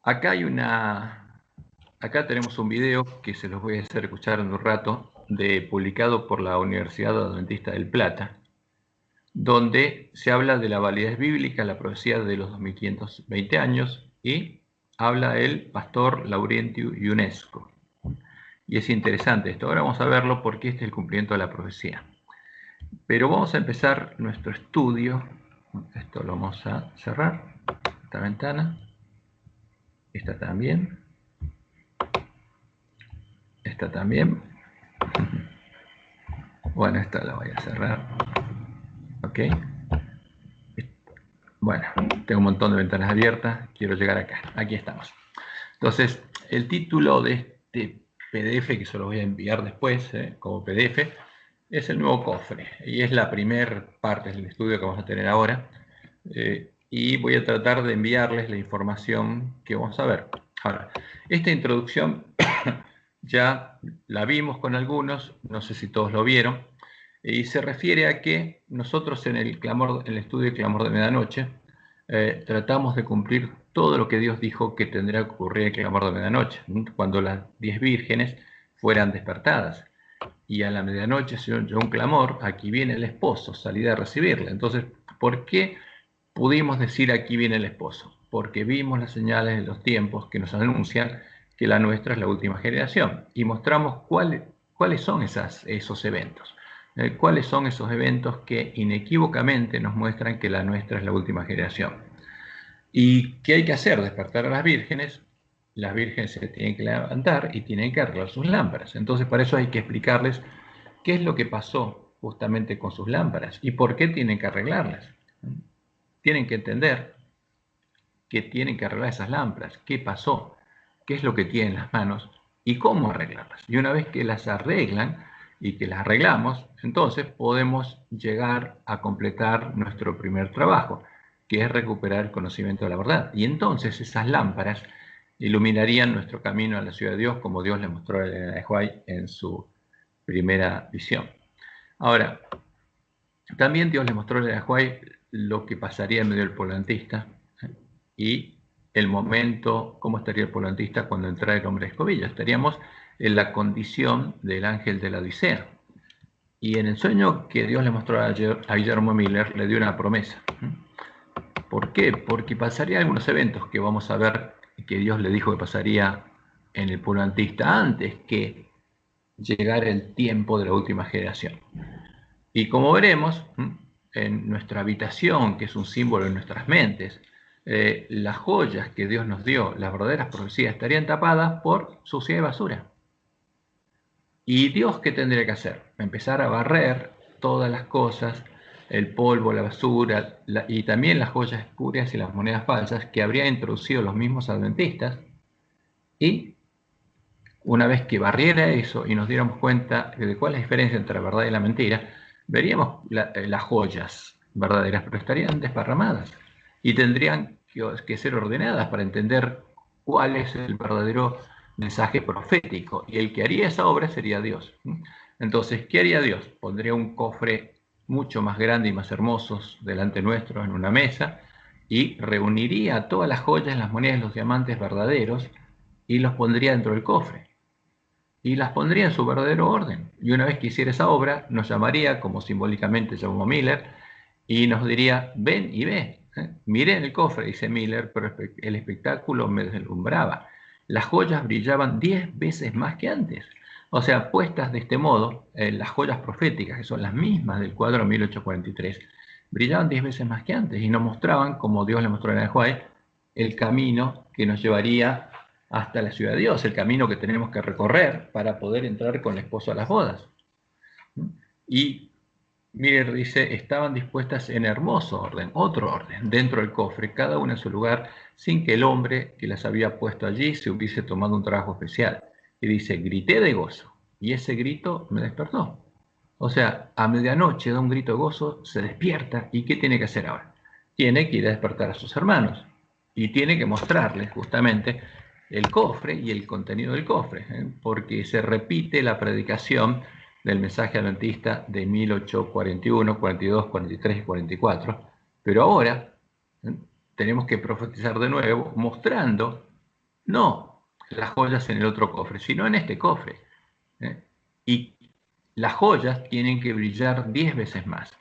Acá hay acá tenemos un video que se los voy a hacer escuchar en un rato, publicado por la Universidad Adventista del Plata, donde se habla de la validez bíblica, la profecía de los 2520 años, y habla el pastor Laurentio Ionesco. Y es interesante esto. Ahora vamos a verlo porque este es el cumplimiento de la profecía. Pero vamos a empezar nuestro estudio. Esto lo vamos a cerrar, esta ventana. Esta también. Esta también. Bueno, esta la voy a cerrar. Ok. Bueno, tengo un montón de ventanas abiertas. Quiero llegar acá. Aquí estamos. Entonces, el título de este PDF, que se lo voy a enviar después como PDF, es el nuevo cofre. Y es la primera parte del estudio que vamos a tener ahora. Y voy a tratar de enviarles la información que vamos a ver. Ahora, esta introducción ya la vimos con algunos, no sé si todos lo vieron, y se refiere a que nosotros en el estudio de Clamor de Medianoche tratamos de cumplir todo lo que Dios dijo que tendría que ocurrir en el Clamor de Medianoche, cuando las 10 vírgenes fueran despertadas. Y a la medianoche se oyó un clamor, aquí viene el esposo, salid a recibirle. Entonces, ¿por qué pudimos decir aquí viene el esposo? Porque vimos las señales de los tiempos que nos anuncian que la nuestra es la última generación y mostramos cuáles son esos eventos. ¿Cuáles son esos eventos que inequívocamente nos muestran que la nuestra es la última generación? ¿Y qué hay que hacer? Despertar a las vírgenes. Las vírgenes se tienen que levantar y tienen que arreglar sus lámparas. Entonces, para eso hay que explicarles qué es lo que pasó justamente con sus lámparas y por qué tienen que arreglarlas. Tienen que entender que tienen que arreglar esas lámparas, qué pasó, qué es lo que tienen en las manos y cómo arreglarlas. Y una vez que las arreglan y que las arreglamos, entonces podemos llegar a completar nuestro primer trabajo, que es recuperar el conocimiento de la verdad. Y entonces esas lámparas iluminarían nuestro camino a la ciudad de Dios, como Dios le mostró a Elena de White en su primera visión. Ahora, también Dios le mostró a Elena de White lo que pasaría en medio del pueblo adventista y el momento, cómo estaría el pueblo adventista cuando entrara el hombre de escobilla. Estaríamos en la condición del ángel de la Odisea. Y en el sueño que Dios le mostró a Guillermo Miller, le dio una promesa. ¿Por qué? Porque pasarían algunos eventos que vamos a ver que Dios le dijo que pasaría en el pueblo adventista antes que llegara el tiempo de la última generación. Y como veremos, en nuestra habitación, que es un símbolo en nuestras mentes, las joyas que Dios nos dio, las verdaderas profecías, estarían tapadas por suciedad y basura. ¿Y Dios qué tendría que hacer? Empezar a barrer todas las cosas, el polvo, la basura, y también las joyas espurias y las monedas falsas que habrían introducido los mismos adventistas. Y una vez que barriera eso y nos diéramos cuenta de cuál es la diferencia entre la verdad y la mentira, veríamos las joyas verdaderas, pero estarían desparramadas y tendrían que ser ordenadas para entender cuál es el verdadero mensaje profético. Y el que haría esa obra sería Dios. Entonces, ¿qué haría Dios? Pondría un cofre mucho más grande y más hermoso delante nuestro en una mesa y reuniría todas las joyas, las monedas, los diamantes verdaderos y los pondría dentro del cofre y las pondría en su verdadero orden. Y una vez que hiciera esa obra, nos llamaría, como simbólicamente llamó Miller, y nos diría, ven y ve. Miré en el cofre, dice Miller, pero el espectáculo me deslumbraba. Las joyas brillaban 10 veces más que antes. O sea, puestas de este modo, las joyas proféticas, que son las mismas del cuadro 1843, brillaban 10 veces más que antes y nos mostraban, como Dios le mostró a White, el camino que nos llevaría hasta la ciudad de Dios, el camino que tenemos que recorrer para poder entrar con el esposo a las bodas. Y Miller dice, estaban dispuestas en hermoso orden, otro orden, dentro del cofre, cada una en su lugar, sin que el hombre que las había puesto allí se hubiese tomado un trabajo especial. Y dice, grité de gozo, y ese grito me despertó. O sea, a medianoche da un grito de gozo, se despierta, ¿y qué tiene que hacer ahora? Tiene que ir a despertar a sus hermanos, y tiene que mostrarles justamente el cofre y el contenido del cofre, porque se repite la predicación del mensaje adventista de 1841, 42, 43 y 44, pero ahora tenemos que profetizar de nuevo mostrando no las joyas en el otro cofre, sino en este cofre. Y las joyas tienen que brillar 10 veces más.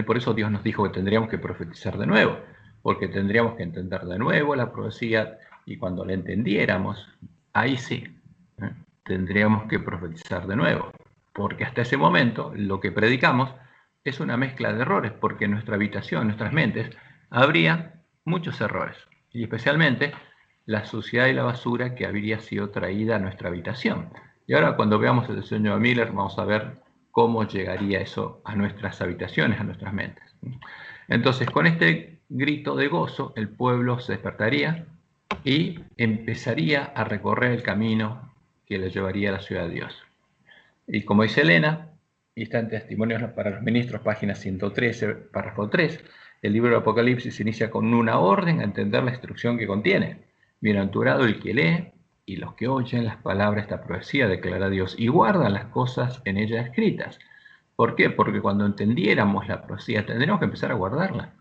Por eso Dios nos dijo que tendríamos que profetizar de nuevo, porque tendríamos que entender de nuevo la profecía, y cuando la entendiéramos, ahí sí, tendríamos que profetizar de nuevo, porque hasta ese momento lo que predicamos es una mezcla de errores, porque en nuestra habitación, en nuestras mentes, habría muchos errores, y especialmente la suciedad y la basura que habría sido traída a nuestra habitación. Y ahora cuando veamos el sueño de Miller vamos a ver cómo llegaría eso a nuestras habitaciones, a nuestras mentes. Entonces, con este grito de gozo, el pueblo se despertaría y empezaría a recorrer el camino que le llevaría a la ciudad de Dios. Y como dice Elena, y está en Testimonios para los Ministros, página 113, párrafo 3, el libro de Apocalipsis inicia con una orden a entender la instrucción que contiene. Bienaventurado el que lee y los que oyen las palabras de esta profecía, declara Dios, y guardan las cosas en ella escritas. ¿Por qué? Porque cuando entendiéramos la profecía tendríamos que empezar a guardarla.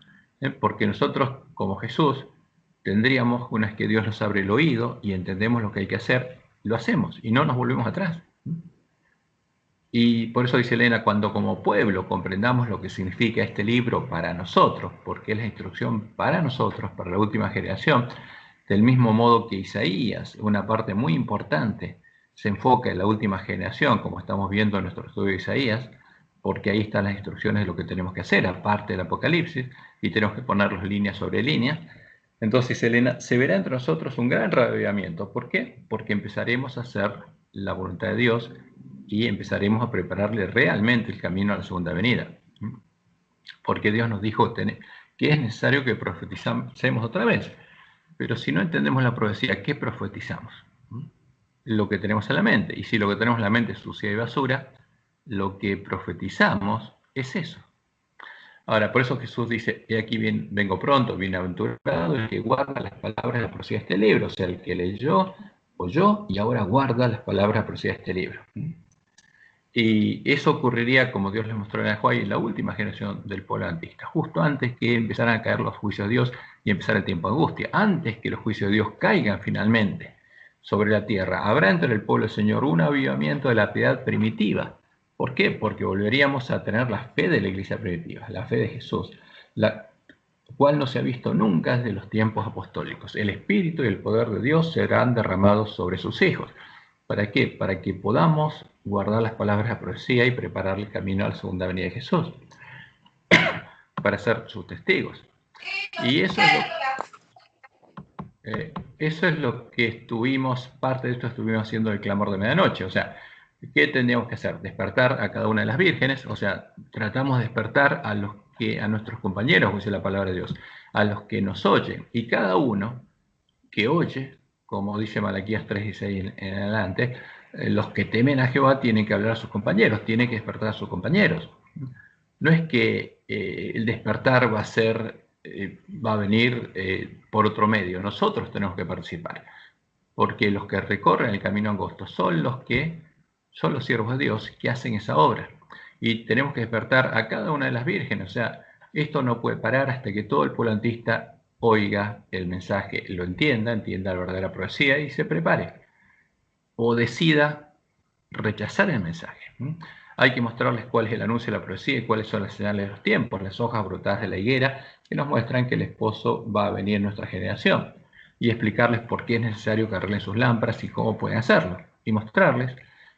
Porque nosotros, como Jesús, tendríamos, una vez que Dios nos abre el oído y entendemos lo que hay que hacer, lo hacemos y no nos volvemos atrás. Y por eso dice Elena, cuando como pueblo comprendamos lo que significa este libro para nosotros, porque es la instrucción para nosotros, para la última generación, del mismo modo que Isaías, una parte muy importante, se enfoca en la última generación, como estamos viendo en nuestro estudio de Isaías, porque ahí están las instrucciones de lo que tenemos que hacer, aparte del Apocalipsis, y tenemos que ponerlos línea sobre línea. Entonces, Elena, se verá entre nosotros un gran reavivamiento. ¿Por qué? Porque empezaremos a hacer la voluntad de Dios y empezaremos a prepararle realmente el camino a la segunda venida. Porque Dios nos dijo que es necesario que profeticemos otra vez. Pero si no entendemos la profecía, ¿qué profetizamos? Lo que tenemos en la mente. Y si lo que tenemos en la mente es sucia y basura, lo que profetizamos es eso. Ahora, por eso Jesús dice, he aquí vengo pronto, bienaventurado el que guarda las palabras de la profecía de este libro. O sea, el que leyó, oyó y ahora guarda las palabras de la profecía de este libro. Y eso ocurriría, como Dios les mostró en Ajuay, en la última generación del pueblo antista, justo antes que empezaran a caer los juicios de Dios y empezara el tiempo de angustia, antes que los juicios de Dios caigan finalmente sobre la tierra. Habrá entre el pueblo del Señor un avivamiento de la piedad primitiva. ¿Por qué? Porque volveríamos a tener la fe de la iglesia primitiva, la fe de Jesús, la cual no se ha visto nunca desde los tiempos apostólicos. El Espíritu y el poder de Dios serán derramados sobre sus hijos. ¿Para qué? Para que podamos guardar las palabras de la profecía y preparar el camino a la segunda venida de Jesús, para ser sus testigos. Y eso es lo que estuvimos, parte de esto estuvimos haciendo el clamor de medianoche. O sea, ¿qué tendríamos que hacer? Despertar a cada una de las vírgenes. O sea, tratamos de despertar a nuestros compañeros, dice la palabra de Dios, a los que nos oyen. Y cada uno que oye, como dice Malaquías 3:16 en adelante, los que temen a Jehová tienen que hablar a sus compañeros, tienen que despertar a sus compañeros. No es que el despertar va a venir por otro medio, nosotros tenemos que participar, porque los que recorren el camino angosto son los siervos de Dios que hacen esa obra. Y tenemos que despertar a cada una de las vírgenes, o sea, esto no puede parar hasta que todo el pueblo antista oiga el mensaje, lo entienda la verdadera profecía y se prepare. O decida rechazar el mensaje. Hay que mostrarles cuál es el anuncio de la profecía y cuáles son las señales de los tiempos, las hojas brotadas de la higuera que nos muestran que el esposo va a venir en nuestra generación. Y explicarles por qué es necesario que arreglen sus lámparas y cómo pueden hacerlo. Y mostrarles,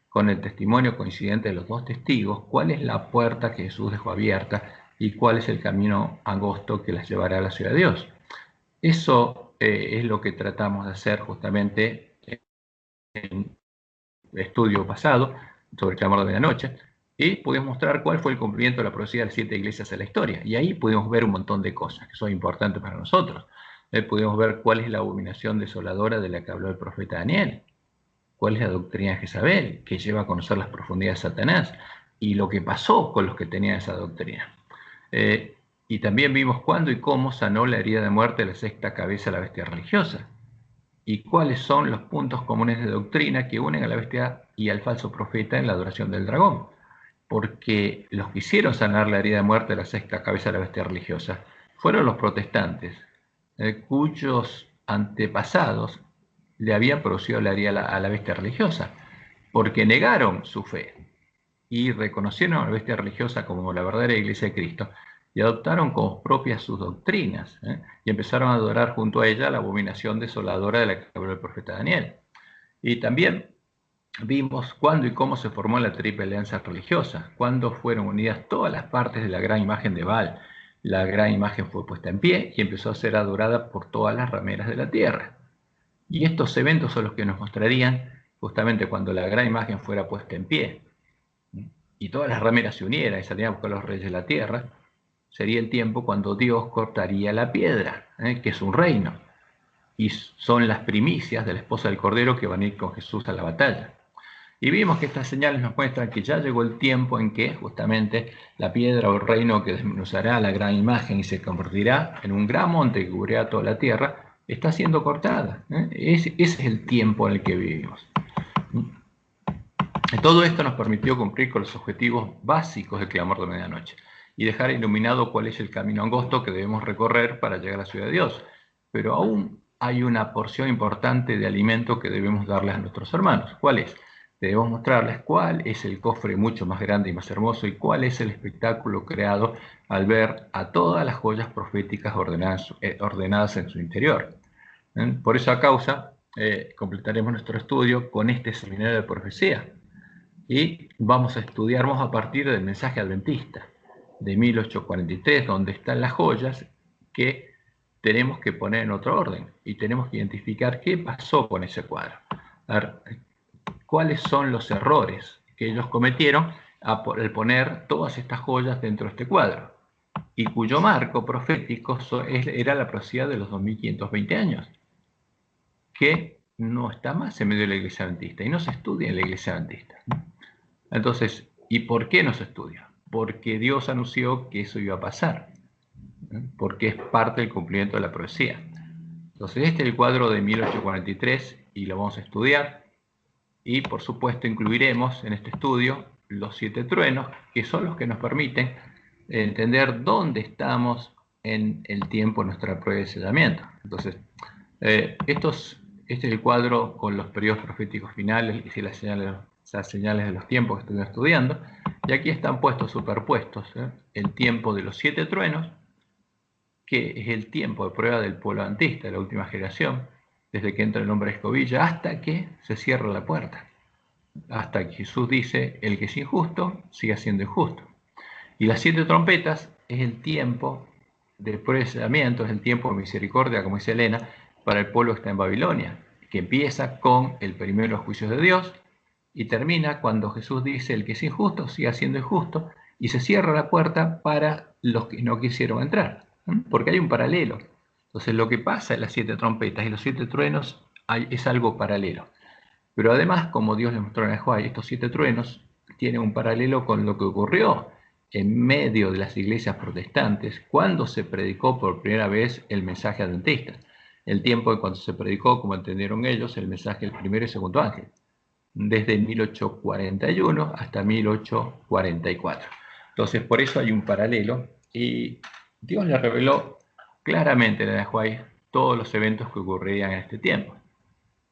con el testimonio coincidente de los dos testigos, cuál es la puerta que Jesús dejó abierta y cuál es el camino angosto que las llevará a la ciudad de Dios. Eso es lo que tratamos de hacer justamente en el estudio pasado sobre el clamor de medianoche, y pudimos mostrar cuál fue el cumplimiento de la profecía de las 7 iglesias en la historia. Y ahí pudimos ver un montón de cosas que son importantes para nosotros. Pudimos ver cuál es la abominación desoladora de la que habló el profeta Daniel, cuál es la doctrina de Jezabel, que lleva a conocer las profundidades de Satanás, y lo que pasó con los que tenían esa doctrina. Y también vimos cuándo y cómo sanó la herida de muerte de la sexta cabeza de la bestia religiosa, y cuáles son los puntos comunes de doctrina que unen a la bestia y al falso profeta en la adoración del dragón. Porque los que hicieron sanar la herida de muerte de la sexta cabeza de la bestia religiosa fueron los protestantes, cuyos antepasados le habían producido la herida a la bestia religiosa, porque negaron su fe y reconocieron a la bestia religiosa como la verdadera iglesia de Cristo y adoptaron como propias sus doctrinas, y empezaron a adorar junto a ella la abominación desoladora de la que habló el profeta Daniel. Y también vimos cuándo y cómo se formó la triple alianza religiosa, cuándo fueron unidas todas las partes de la gran imagen de Baal. La gran imagen fue puesta en pie y empezó a ser adorada por todas las rameras de la tierra. Y estos eventos son los que nos mostrarían justamente cuando la gran imagen fuera puesta en pie y todas las rameras se unieran y salieran a buscar a los reyes de la tierra, sería el tiempo cuando Dios cortaría la piedra, que es un reino, y son las primicias de la esposa del Cordero que van a ir con Jesús a la batalla. Y vimos que estas señales nos muestran que ya llegó el tiempo en que justamente la piedra o el reino que desmenuzará la gran imagen y se convertirá en un gran monte que cubrirá toda la tierra, está siendo cortada. Ese es el tiempo en el que vivimos. Todo esto nos permitió cumplir con los objetivos básicos del clamor de medianoche y dejar iluminado cuál es el camino angosto que debemos recorrer para llegar a la ciudad de Dios. Pero aún hay una porción importante de alimento que debemos darles a nuestros hermanos. ¿Cuál es? Debemos mostrarles cuál es el cofre mucho más grande y más hermoso y cuál es el espectáculo creado al ver a todas las joyas proféticas ordenadas en su interior. Por esa causa, completaremos nuestro estudio con este seminario de profecía. Y vamos a estudiarnos a partir del mensaje adventista de 1843, donde están las joyas que tenemos que poner en otro orden y tenemos que identificar qué pasó con ese cuadro. A ver, cuáles son los errores que ellos cometieron al poner todas estas joyas dentro de este cuadro, y cuyo marco profético era la profecía de los 2520 años, que no está más en medio de la iglesia adventista y no se estudia en la iglesia adventista. Entonces, ¿y por qué no se estudia? Porque Dios anunció que eso iba a pasar, porque es parte del cumplimiento de la profecía. Entonces, este es el cuadro de 1843 y lo vamos a estudiar. Y, por supuesto, incluiremos en este estudio los 7 truenos, que son los que nos permiten entender dónde estamos en el tiempo de nuestra prueba de sellamiento. Entonces, este es el cuadro con los periodos proféticos finales y las señales de los tiempos que estuvimos estudiando, y aquí están puestos superpuestos el tiempo de los 7 truenos, que es el tiempo de prueba del pueblo adventista, de la última generación, desde que entra el hombre a escobilla hasta que se cierra la puerta, hasta que Jesús dice: el que es injusto siga siendo injusto. Y las 7 trompetas es el tiempo de prueba de sellamiento, es el tiempo de misericordia, como dice Elena, para el pueblo que está en Babilonia, que empieza con el primero de los juicios de Dios y termina cuando Jesús dice: el que es injusto siga siendo injusto, y se cierra la puerta para los que no quisieron entrar, porque hay un paralelo. Entonces, lo que pasa en las 7 trompetas y los 7 truenos es algo paralelo. Pero además, como Dios le mostró en Ajuay, estos 7 truenos tienen un paralelo con lo que ocurrió en medio de las iglesias protestantes cuando se predicó por primera vez el mensaje adventista. El tiempo de cuando se predicó, como entendieron ellos, el mensaje del primero y segundo ángel, desde 1841 hasta 1844. Entonces, por eso hay un paralelo, y Dios le reveló claramente en el Ajuay todos los eventos que ocurrirían en este tiempo.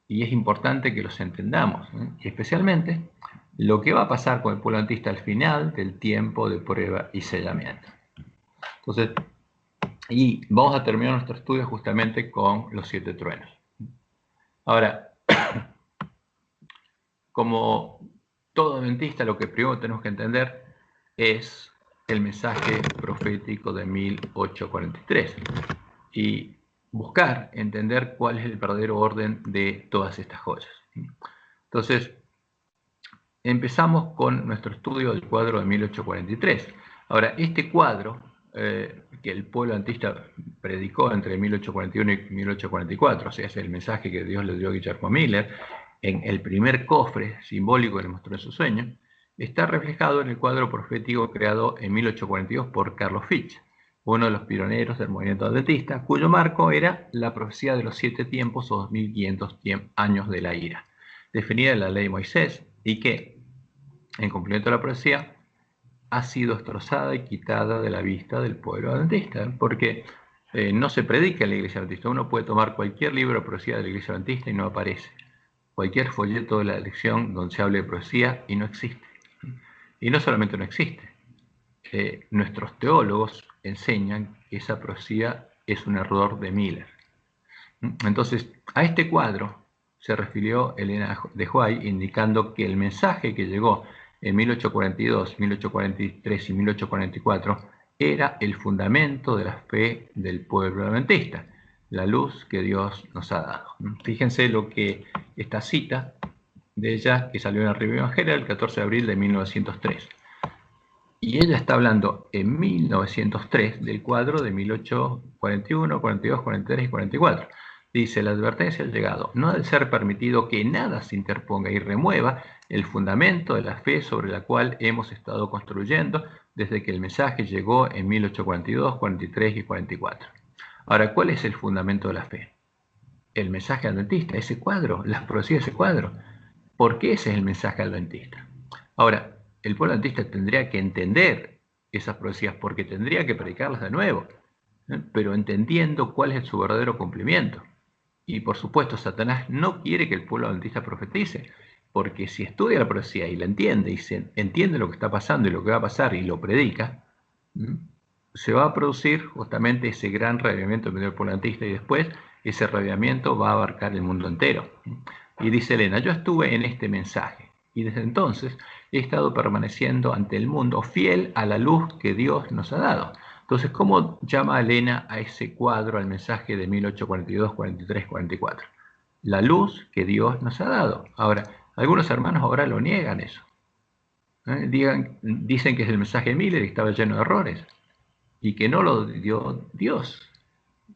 Y es importante que los entendamos, y especialmente lo que va a pasar con el pueblo adventista al final del tiempo de prueba y sellamiento. Entonces, y vamos a terminar nuestro estudio justamente con los 7 truenos. Ahora, como todo adventista, lo que primero tenemos que entender es el mensaje profético de 1843 y buscar entender cuál es el verdadero orden de todas estas joyas. Entonces, empezamos con nuestro estudio del cuadro de 1843. Ahora, este cuadro, que el pueblo adventista predicó entre 1841 y 1844, o sea, es el mensaje que Dios le dio a Guillermo Miller, en el primer cofre simbólico que le mostró en su sueño, está reflejado en el cuadro profético creado en 1842 por Carlos Fitch, uno de los pioneros del movimiento adventista, cuyo marco era la profecía de los 7 tiempos o 2500 años de la ira, definida en la ley de Moisés, y que, en cumplimiento de la profecía, ha sido destrozada y quitada de la vista del pueblo adventista, porque no se predica en la Iglesia Adventista. Uno puede tomar cualquier libro de profecía de la Iglesia Adventista y no aparece. Cualquier folleto de la lección donde se hable de profecía y no existe. Y no solamente no existe. Nuestros teólogos enseñan que esa profecía es un error de Miller. Entonces, a este cuadro se refirió Elena de White, indicando que el mensaje que llegó en 1842, 1843 y 1844 era el fundamento de la fe del pueblo adventista, la luz que Dios nos ha dado. Fíjense lo que esta cita de ella, que salió en la Revista Evangelical el 14 de abril de 1903. Y ella está hablando en 1903 del cuadro de 1841, 42, 43 y 44. Dice, la advertencia ha llegado, no ha de ser permitido que nada se interponga y remueva el fundamento de la fe sobre la cual hemos estado construyendo desde que el mensaje llegó en 1842, 43 y 44. Ahora, ¿cuál es el fundamento de la fe? El mensaje adventista, ese cuadro, las profecías de ese cuadro. ¿Por qué ese es el mensaje adventista? Ahora, el pueblo adventista tendría que entender esas profecías porque tendría que predicarlas de nuevo, pero entendiendo cuál es su verdadero cumplimiento. Y por supuesto, Satanás no quiere que el pueblo adventista profetice, porque si estudia la profecía y la entiende y se entiende lo que está pasando y lo que va a pasar y lo predica, se va a producir justamente ese gran reavivamiento del pueblo adventista y después ese reavivamiento va a abarcar el mundo entero. Y dice Elena, yo estuve en este mensaje y desde entonces he estado permaneciendo ante el mundo fiel a la luz que Dios nos ha dado. Entonces, ¿cómo llama Elena a ese cuadro, al mensaje de 1842, 43, 44? La luz que Dios nos ha dado. Ahora, algunos hermanos ahora lo niegan eso. Dicen que es el mensaje de Miller y estaba lleno de errores y que no lo dio Dios.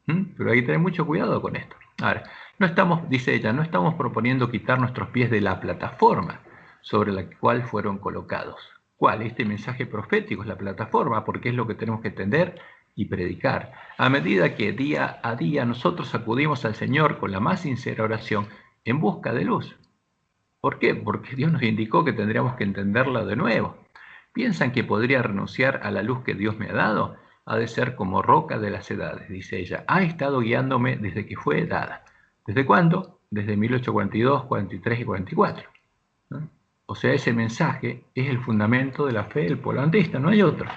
Pero hay que tener mucho cuidado con esto. Ahora, no estamos, dice ella, no estamos proponiendo quitar nuestros pies de la plataforma sobre la cual fueron colocados. ¿Cuál? Este mensaje profético es la plataforma, porque es lo que tenemos que entender y predicar. A medida que día a día nosotros acudimos al Señor con la más sincera oración en busca de luz. ¿Por qué? Porque Dios nos indicó que tendríamos que entenderla de nuevo. ¿Piensan que podría renunciar a la luz que Dios me ha dado? Ha de ser como roca de las edades, dice ella. Ha estado guiándome desde que fue dada. ¿Desde cuándo? Desde 1842, 43 y 44. ¿No? O sea, ese mensaje es el fundamento de la fe del pueblo adventista, no hay otro.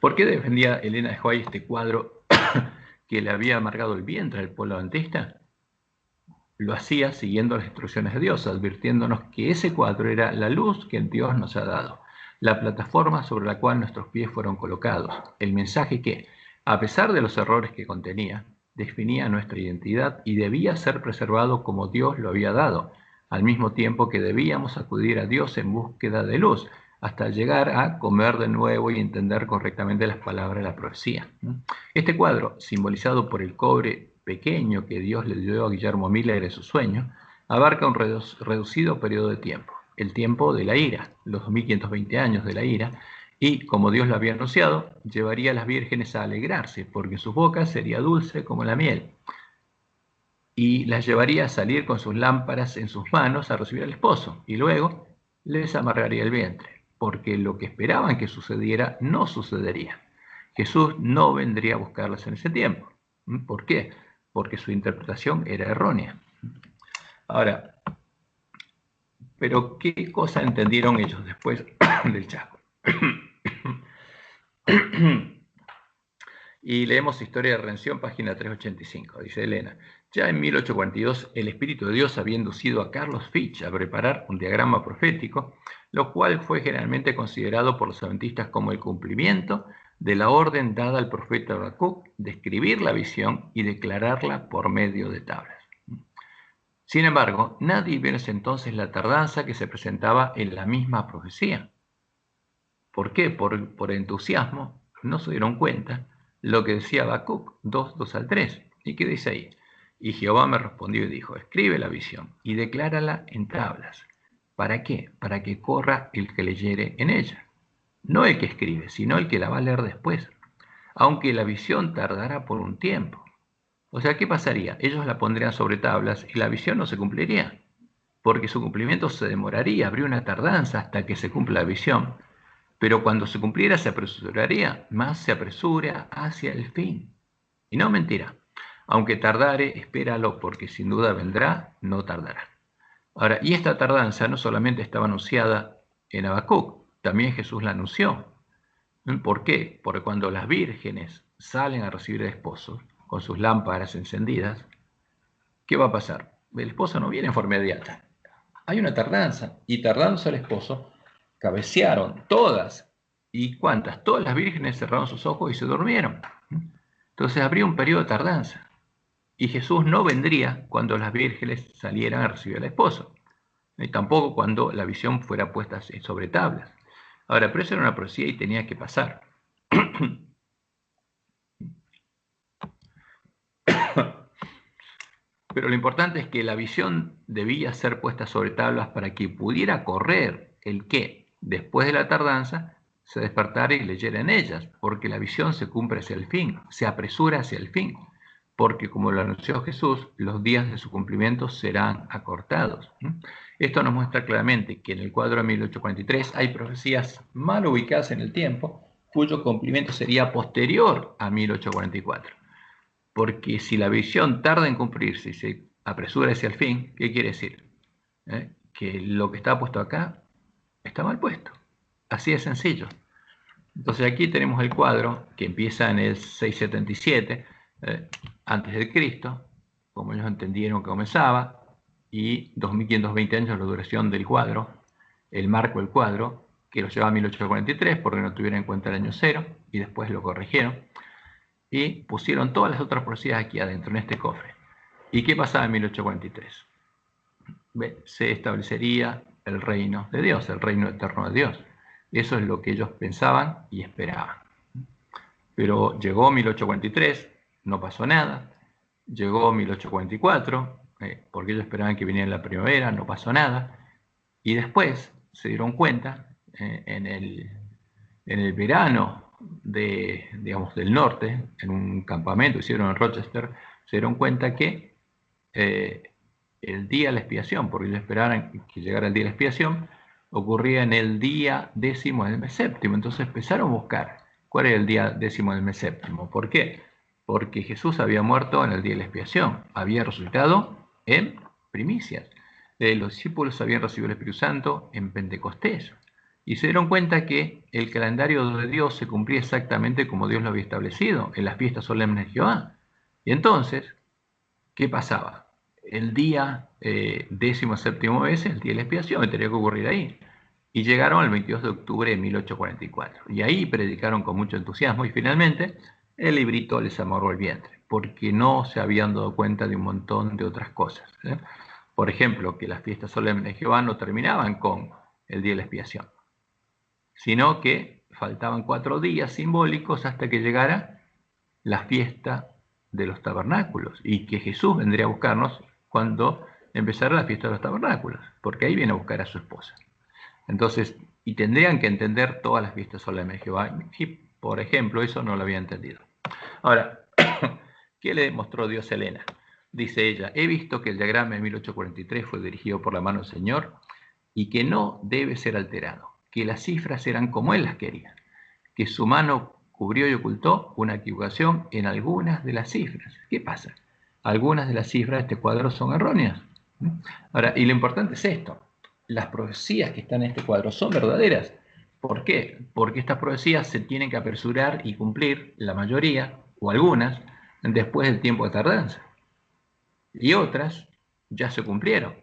¿Por qué defendía Elena de White este cuadro que le había amargado el vientre al pueblo adventista? Lo hacía siguiendo las instrucciones de Dios, advirtiéndonos que ese cuadro era la luz que Dios nos ha dado, la plataforma sobre la cual nuestros pies fueron colocados, el mensaje que, a pesar de los errores que contenía, definía nuestra identidad y debía ser preservado como Dios lo había dado, al mismo tiempo que debíamos acudir a Dios en búsqueda de luz, hasta llegar a comer de nuevo y entender correctamente las palabras de la profecía. Este cuadro, simbolizado por el cobre pequeño que Dios le dio a Guillermo Miller en su sueño, abarca un reducido periodo de tiempo, el tiempo de la ira, los 2520 años de la ira, y, como Dios lo había anunciado, llevaría a las vírgenes a alegrarse, porque su boca sería dulce como la miel, y las llevaría a salir con sus lámparas en sus manos a recibir al esposo, y luego les amargaría el vientre, porque lo que esperaban que sucediera no sucedería. Jesús no vendría a buscarlas en ese tiempo. ¿Por qué? Porque su interpretación era errónea. Ahora, pero ¿qué cosa entendieron ellos después del chasco? Y leemos Historia de Redención, página 385, dice Elena. Ya en 1842, el Espíritu de Dios había inducido a Carlos Fitch a preparar un diagrama profético, lo cual fue generalmente considerado por los adventistas como el cumplimiento de la orden dada al profeta Habacuc de escribir la visión y declararla por medio de tablas. Sin embargo, nadie vio en ese entonces la tardanza que se presentaba en la misma profecía. ¿Por qué? Por entusiasmo no se dieron cuenta lo que decía Habacuc 2 al 3. ¿Y qué dice ahí? Y Jehová me respondió y dijo, escribe la visión y declárala en tablas. ¿Para qué? Para que corra el que leyere en ella. No el que escribe, sino el que la va a leer después. Aunque la visión tardará por un tiempo. O sea, ¿qué pasaría? Ellos la pondrían sobre tablas y la visión no se cumpliría. Porque su cumplimiento se demoraría, habría una tardanza hasta que se cumpla la visión. pero cuando se cumpliera se apresuraría, más se apresura hacia el fin. Y no mentira. Aunque tardare, espéralo, porque sin duda vendrá, no tardará. Ahora, y esta tardanza no solamente estaba anunciada en Habacuc, también Jesús la anunció. ¿Por qué? Porque cuando las vírgenes salen a recibir al esposo con sus lámparas encendidas, ¿qué va a pasar? El esposo no viene en forma inmediata. Hay una tardanza, y tardándose el esposo, cabecearon todas. ¿Y cuántas? Todas las vírgenes cerraron sus ojos y se durmieron. Entonces habría un periodo de tardanza. Y Jesús no vendría cuando las vírgenes salieran a recibir al esposo, y tampoco cuando la visión fuera puesta sobre tablas. Ahora, pero eso era una profecía y tenía que pasar. Pero lo importante es que la visión debía ser puesta sobre tablas para que pudiera correr el que, después de la tardanza, se despertara y leyera en ellas, porque la visión se cumple hacia el fin, se apresura hacia el fin, porque como lo anunció Jesús, los días de su cumplimiento serán acortados. Esto nos muestra claramente que en el cuadro de 1843 hay profecías mal ubicadas en el tiempo, cuyo cumplimiento sería posterior a 1844. Porque si la visión tarda en cumplirse y se apresura hacia el fin, ¿qué quiere decir? Que lo que está puesto acá está mal puesto. Así de sencillo. Entonces aquí tenemos el cuadro que empieza en el 677 antes de Cristo, como ellos entendieron que comenzaba, y 2520 años la duración del cuadro, el marco del cuadro, que lo llevaba a 1843 porque no tuvieron en cuenta el año cero, y después lo corrigieron, y pusieron todas las otras profecías aquí adentro, en este cofre. ¿Y qué pasaba en 1843? Se establecería el reino de Dios, el reino eterno de Dios. Eso es lo que ellos pensaban y esperaban. Pero llegó 1843, no pasó nada. Llegó 1844, porque ellos esperaban que viniera la primavera, no pasó nada. Y después se dieron cuenta, en el verano del norte, en un campamento que hicieron en Rochester, se dieron cuenta que el día de la expiación, porque ellos esperaban que llegara el día de la expiación, ocurría en el día 10º del mes séptimo. Entonces empezaron a buscar cuál era el día 10º del mes séptimo. ¿Por qué? Porque Jesús había muerto en el día de la expiación, había resucitado en primicias. Los discípulos habían recibido el Espíritu Santo en Pentecostés. Y se dieron cuenta que el calendario de Dios se cumplía exactamente como Dios lo había establecido, en las fiestas solemnes de Jehová. Y entonces, ¿qué pasaba? El día 17º mes, el día de la expiación, tenía que ocurrir ahí. Y llegaron al 22 de octubre de 1844. Y ahí predicaron con mucho entusiasmo y finalmente el librito les amarró el vientre, porque no se habían dado cuenta de un montón de otras cosas. Por ejemplo, que las fiestas solemnes de Jehová no terminaban con el día de la expiación, sino que faltaban 4 días simbólicos hasta que llegara la fiesta de los tabernáculos, y que Jesús vendría a buscarnos cuando empezara la fiesta de los tabernáculos, porque ahí viene a buscar a su esposa. Entonces, y tendrían que entender todas las fiestas solemnes de Jehová, y por ejemplo, eso no lo había entendido. Ahora, ¿qué le mostró Dios a Helena? Dice ella: he visto que el diagrama de 1843 fue dirigido por la mano del Señor y que no debe ser alterado, que las cifras eran como él las quería, que su mano cubrió y ocultó una equivocación en algunas de las cifras. ¿Qué pasa? Algunas de las cifras de este cuadro son erróneas. Ahora, y lo importante es esto: las profecías que están en este cuadro son verdaderas. ¿Por qué? Porque estas profecías se tienen que apresurar y cumplir, la mayoría, o algunas, después del tiempo de tardanza. Y otras ya se cumplieron.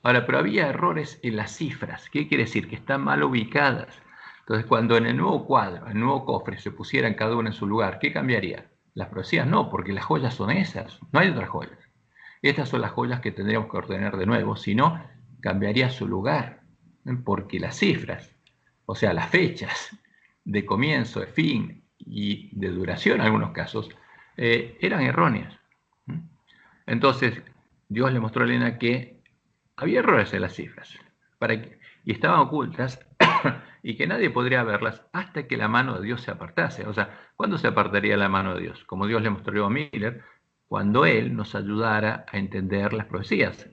Ahora, pero había errores en las cifras. ¿Qué quiere decir? Que están mal ubicadas. Entonces, cuando en el nuevo cuadro, el nuevo cofre, se pusieran cada una en su lugar, ¿qué cambiaría? Las profecías no, porque las joyas son esas, no hay otras joyas. Estas son las joyas que tendríamos que ordenar de nuevo, si no, cambiaría su lugar, porque las cifras, o sea, las fechas de comienzo, de fin y de duración en algunos casos, eran erróneas. Entonces, Dios le mostró a Elena que había errores en las cifras y estaban ocultas y que nadie podría verlas hasta que la mano de Dios se apartase. O sea, ¿cuándo se apartaría la mano de Dios? Como Dios le mostró a Miller, cuando Él nos ayudara a entender las profecías.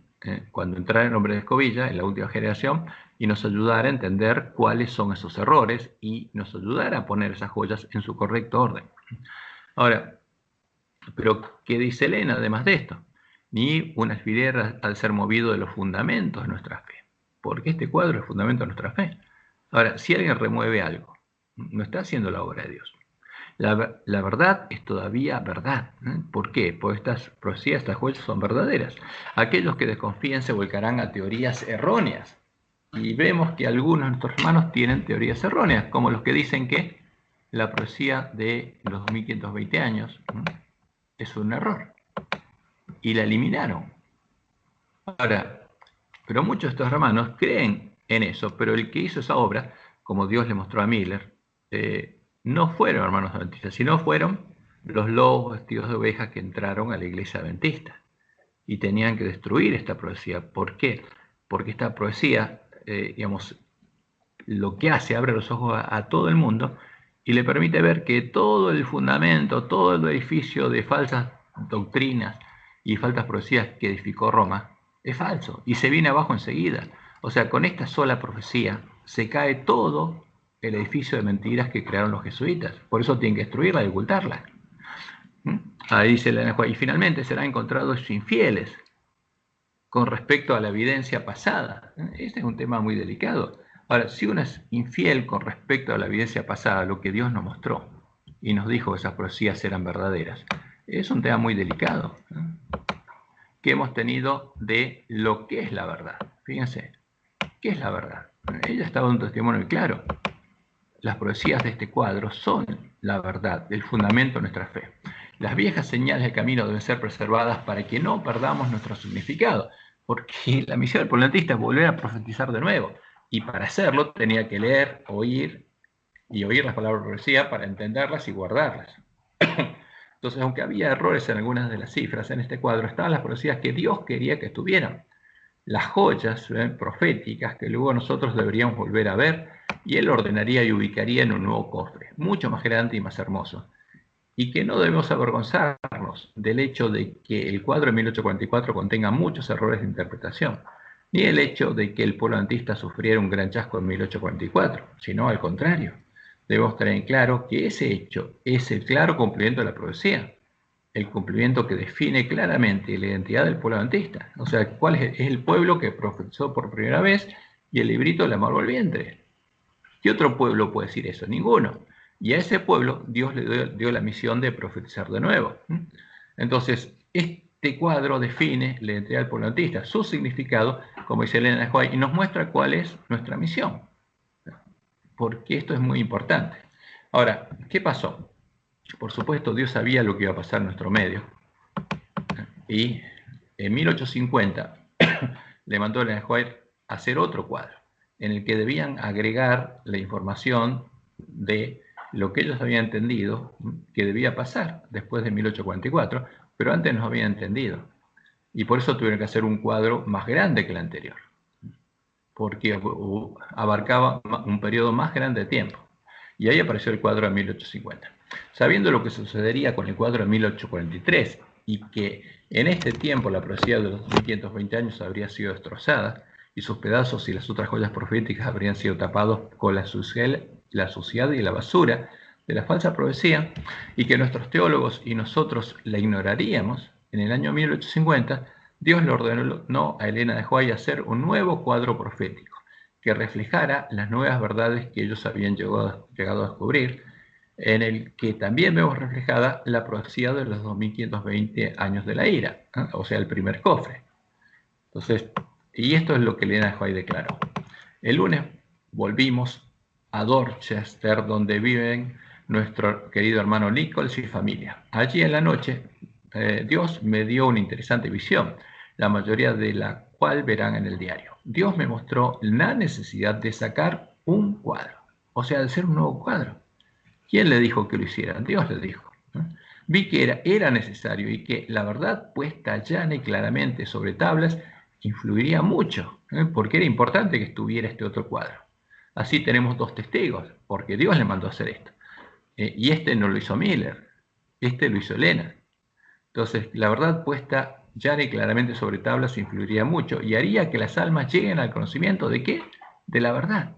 cuando entrara el hombre de escobilla, en la última generación, y nos ayudara a entender cuáles son esos errores y nos ayudara a poner esas joyas en su correcto orden. Ahora, pero ¿qué dice Elena además de esto? Ni un alfiler al ser movido de los fundamentos de nuestra fe, porque este cuadro es el fundamento de nuestra fe. Ahora, si alguien remueve algo, no está haciendo la obra de Dios. La verdad es todavía verdad. ¿Por qué? Porque estas profecías, estas joyas son verdaderas. Aquellos que desconfíen se volcarán a teorías erróneas. Y vemos que algunos de nuestros hermanos tienen teorías erróneas, como los que dicen que la profecía de los 2520 años es un error. Y la eliminaron. Ahora, pero muchos de estos hermanos creen en eso, pero el que hizo esa obra, como Dios le mostró a Miller, no fueron hermanos adventistas, sino fueron los lobos vestidos de ovejas que entraron a la iglesia adventista y tenían que destruir esta profecía. ¿Por qué? Porque esta profecía, digamos, lo que hace, abre los ojos a todo el mundo y le permite ver que todo el fundamento, todo el edificio de falsas doctrinas y falsas profecías que edificó Roma es falso y se viene abajo enseguida. O sea, con esta sola profecía se cae todo el edificio de mentiras que crearon los jesuitas. Por eso tienen que destruirla y ocultarla. Ahí dice la y finalmente serán encontrados infieles con respecto a la evidencia pasada. Este es un tema muy delicado. Ahora, si uno es infiel con respecto a la evidencia pasada, lo que Dios nos mostró y nos dijo que esas profecías eran verdaderas, es un tema muy delicado que hemos tenido de lo que es la verdad. Fíjense, ¿qué es la verdad? Ella está dando un testimonio muy claro. Las profecías de este cuadro son la verdad, el fundamento de nuestra fe. Las viejas señales del camino deben ser preservadas para que no perdamos nuestro significado, porque la misión del polonetista es volver a profetizar de nuevo, y para hacerlo tenía que leer, oír y oír las palabras de profecía para entenderlas y guardarlas. Entonces, aunque había errores en algunas de las cifras en este cuadro, estaban las profecías que Dios quería que estuvieran. Las joyas proféticas que luego nosotros deberíamos volver a ver y Él ordenaría y ubicaría en un nuevo cofre, mucho más grande y más hermoso. Y que no debemos avergonzarnos del hecho de que el cuadro de 1844 contenga muchos errores de interpretación, ni el hecho de que el pueblo adventista sufriera un gran chasco en 1844, sino al contrario. Debemos tener en claro que ese hecho es el claro cumplimiento de la profecía, el cumplimiento que define claramente la identidad del pueblo adventista. O sea, cuál es el pueblo que profetizó por primera vez y el librito le amargó el vientre. ¿Qué otro pueblo puede decir eso? Ninguno. Y a ese pueblo Dios le dio la misión de profetizar de nuevo. Entonces, este cuadro define la identidad del pueblo adventista, su significado, como dice Elena de White, y nos muestra cuál es nuestra misión. Porque esto es muy importante. Ahora, ¿qué pasó? Por supuesto, Dios sabía lo que iba a pasar en nuestro medio. Y en 1850 le mandó a Elena White a hacer otro cuadro, en el que debían agregar la información de lo que ellos habían entendido que debía pasar después de 1844, pero antes no habían entendido. Y por eso tuvieron que hacer un cuadro más grande que el anterior, porque abarcaba un periodo más grande de tiempo. Y ahí apareció el cuadro de 1850. Sabiendo lo que sucedería con el cuadro de 1843 y que en este tiempo la profecía de los 1520 años habría sido destrozada y sus pedazos y las otras joyas proféticas habrían sido tapados con la suciedad y la basura de la falsa profecía, y que nuestros teólogos y nosotros la ignoraríamos, en el año 1850 Dios le ordenó a Elena de White hacer un nuevo cuadro profético que reflejara las nuevas verdades que ellos habían llegado a descubrir, en el que también vemos reflejada la profecía de los 2520 años de la ira, o sea, el primer cofre. Entonces, y esto es lo que Elena de White declaró. El lunes volvimos a Dorchester, donde viven nuestro querido hermano Nichols y familia. Allí en la noche, Dios me dio una interesante visión, la mayoría de la cual verán en el diario. Dios me mostró la necesidad de sacar un cuadro, o sea, de hacer un nuevo cuadro. ¿Quién le dijo que lo hiciera? Dios le dijo. Vi que era necesario y que la verdad puesta llana y claramente sobre tablas influiría mucho, porque era importante que estuviera este otro cuadro. Así tenemos dos testigos, porque Dios le mandó a hacer esto. Y este no lo hizo Miller, este lo hizo Elena. Entonces, la verdad puesta llana y claramente sobre tablas influiría mucho y haría que las almas lleguen al conocimiento ¿de qué? De la verdad.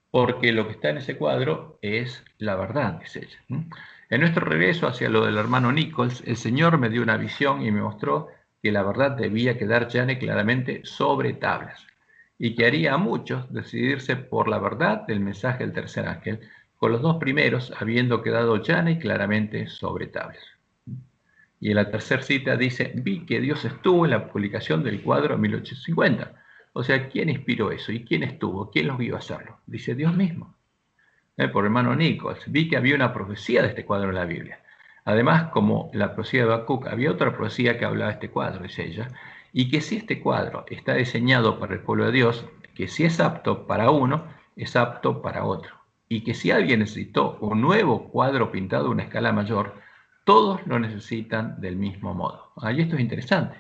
Porque lo que está en ese cuadro es la verdad, dice ella. En nuestro regreso hacia lo del hermano Nichols, el Señor me dio una visión y me mostró que la verdad debía quedar llana y claramente sobre tablas, y que haría a muchos decidirse por la verdad del mensaje del tercer ángel, con los dos primeros habiendo quedado llana y claramente sobre tablas. Y en la tercera cita dice, vi que Dios estuvo en la publicación del cuadro en 1850. O sea, ¿quién inspiró eso? ¿Y quién estuvo? ¿Quién los vio hacerlo? Dice Dios mismo. Por hermano Nichols, vi que había una profecía de este cuadro en la Biblia. Además, como la profecía de Habacuc, había otra profecía que hablaba de este cuadro, dice ella, y que si este cuadro está diseñado para el pueblo de Dios, que si es apto para uno, es apto para otro. Y que si alguien necesitó un nuevo cuadro pintado a una escala mayor, todos lo necesitan del mismo modo. Y esto es interesante.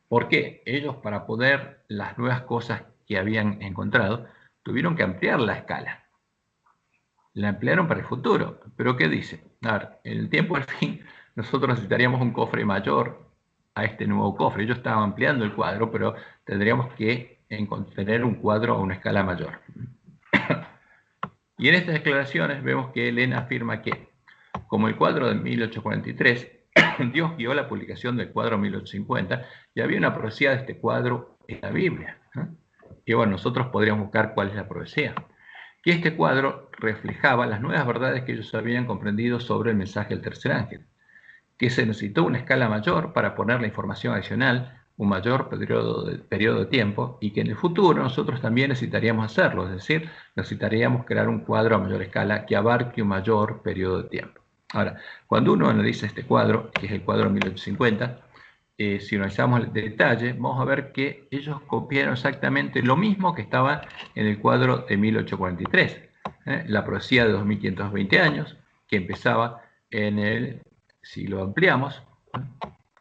¿Por qué? Ellos, para poder las nuevas cosas que habían encontrado, tuvieron que ampliar la escala. La ampliaron para el futuro. ¿Pero qué dice? A ver, en el tiempo al fin, nosotros necesitaríamos un cofre mayor a este nuevo cofre. Ellos estaban ampliando el cuadro, pero tendríamos que tener un cuadro a una escala mayor. Y en estas declaraciones vemos que Elena afirma que, como el cuadro de 1843, Dios guió la publicación del cuadro 1850 y había una profecía de este cuadro en la Biblia. Y bueno, nosotros podríamos buscar cuál es la profecía. Que este cuadro reflejaba las nuevas verdades que ellos habían comprendido sobre el mensaje del tercer ángel, que se necesitó una escala mayor para poner la información adicional, un mayor periodo de tiempo, y que en el futuro nosotros también necesitaríamos hacerlo, es decir, necesitaríamos crear un cuadro a mayor escala que abarque un mayor periodo de tiempo. Ahora, cuando uno analiza este cuadro, que es el cuadro 1850, si analizamos el detalle, vamos a ver que ellos copiaron exactamente lo mismo que estaba en el cuadro de 1843. La profecía de 2520 años, que empezaba en el, si lo ampliamos,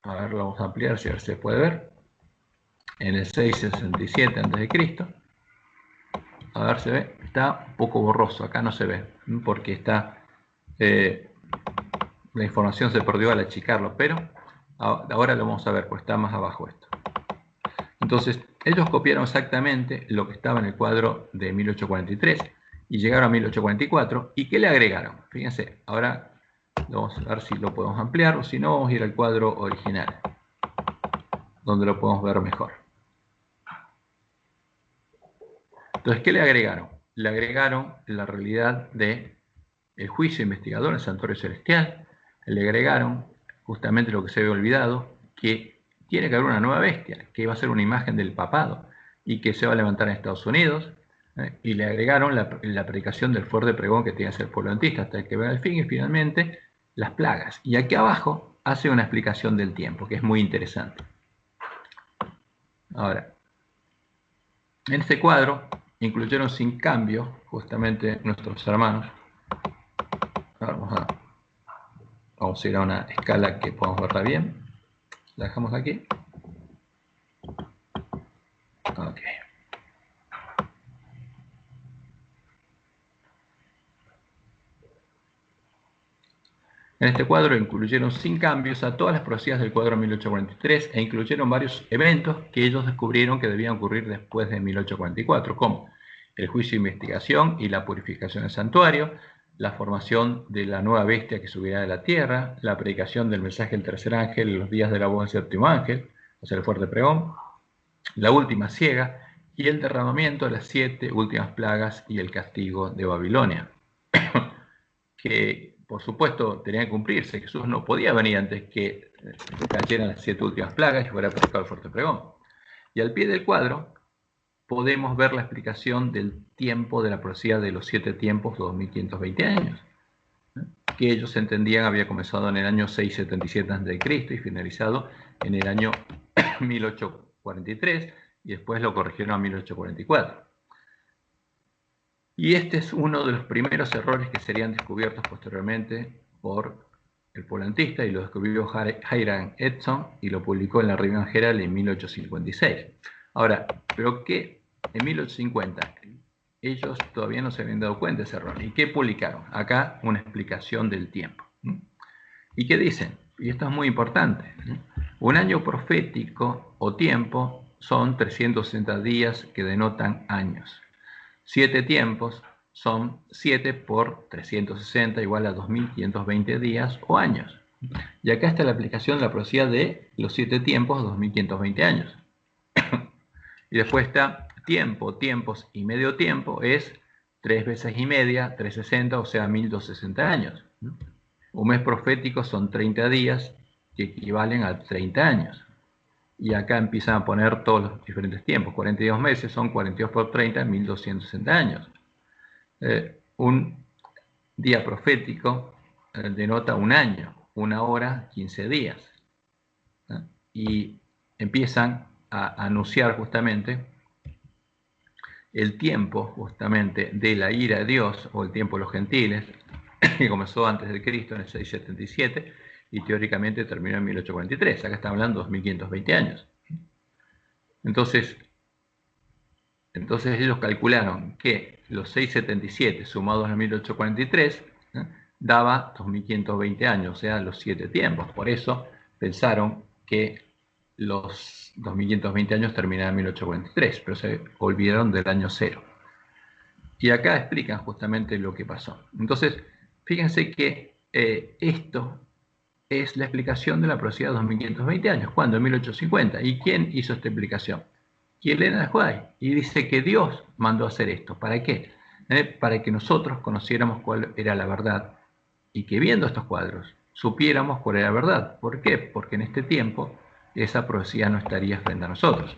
a ver, lo vamos a ampliar, si a ver si se puede ver, en el 667 a.C., a ver, se ve, está un poco borroso, acá no se ve, porque está, la información se perdió al achicarlo, pero ahora lo vamos a ver, pues está más abajo esto. Entonces, ellos copiaron exactamente lo que estaba en el cuadro de 1843 y llegaron a 1844. ¿Y qué le agregaron? Fíjense, ahora vamos a ver si lo podemos ampliar o si no, vamos a ir al cuadro original, donde lo podemos ver mejor. Entonces, ¿qué le agregaron? Le agregaron la realidad del juicio investigador en el santuario celestial, le agregaron justamente lo que se había olvidado, que tiene que haber una nueva bestia, que va a ser una imagen del papado y que se va a levantar en Estados Unidos, y le agregaron la predicación del fuerte pregón que tiene que ser el pueblo adventista hasta que venga el fin, y finalmente las plagas. Y aquí abajo hace una explicación del tiempo, que es muy interesante. Ahora, en este cuadro incluyeron sin cambio justamente nuestros hermanos. Ahora vamos a ir a una escala que podamos verla bien. La dejamos aquí. Ok. En este cuadro incluyeron sin cambios a todas las profecías del cuadro 1843 e incluyeron varios eventos que ellos descubrieron que debían ocurrir después de 1844, como el juicio de investigación y la purificación del santuario, la formación de la nueva bestia que subirá de la tierra, la predicación del mensaje del tercer ángel en los días de la voz del séptimo ángel, o sea, el fuerte pregón, la última ciega y el derramamiento de las 7 últimas plagas y el castigo de Babilonia. Que por supuesto tenía que cumplirse. Jesús no podía venir antes que cayeran las 7 últimas plagas y fuera predicado el fuerte pregón. Y al pie del cuadro podemos ver la explicación del tiempo de la profecía de los 7 tiempos, 2520 años, que ellos entendían había comenzado en el año 677 a.C. y finalizado en el año 1843, y después lo corrigieron a 1844. Y este es uno de los primeros errores que serían descubiertos posteriormente por el polantista, y lo descubrió Hiram Edson y lo publicó en la Reunión Herald en 1856. Ahora, ¿pero qué? En 1850 ellos todavía no se habían dado cuenta de ese error. ¿Y qué publicaron? Acá una explicación del tiempo. ¿Y qué dicen? y esto es muy importante, ¿no? Un año profético o tiempo son 360 días que denotan años. 7 tiempos son 7 por 360 igual a 2520 días o años. Y acá está la aplicación de la profecía de los 7 tiempos, 2520 años. Y después está tiempo, tiempos y medio tiempo, es 3 veces y media, 360, o sea, 1260 años. Un mes profético son 30 días, que equivalen a 30 años. Y acá empiezan a poner todos los diferentes tiempos. 42 meses son 42 por 30, 1260 años. Un día profético denota un año, una hora, 15 días. Y empiezan a anunciar justamente el tiempo justamente de la ira de Dios, o el tiempo de los gentiles, que comenzó antes de Cristo en el 677 y teóricamente terminó en 1843. Acá estamos hablando de 2520 años. Entonces ellos calcularon que los 677 sumados a 1843 daba 2520 años, o sea, los 7 tiempos. Por eso pensaron que los 2520 años terminaban en 1843, pero se olvidaron del año 0. Y acá explican justamente lo que pasó. Entonces, fíjense que esto es la explicación de la profecía de 2520 años. ¿Cuándo? En 1850. ¿Y quién hizo esta explicación? Elena de White. Y dice que Dios mandó a hacer esto. ¿Para qué? Para que nosotros conociéramos cuál era la verdad y que viendo estos cuadros supiéramos cuál era la verdad. ¿Por qué? Porque en este tiempo esa profecía no estaría frente a nosotros.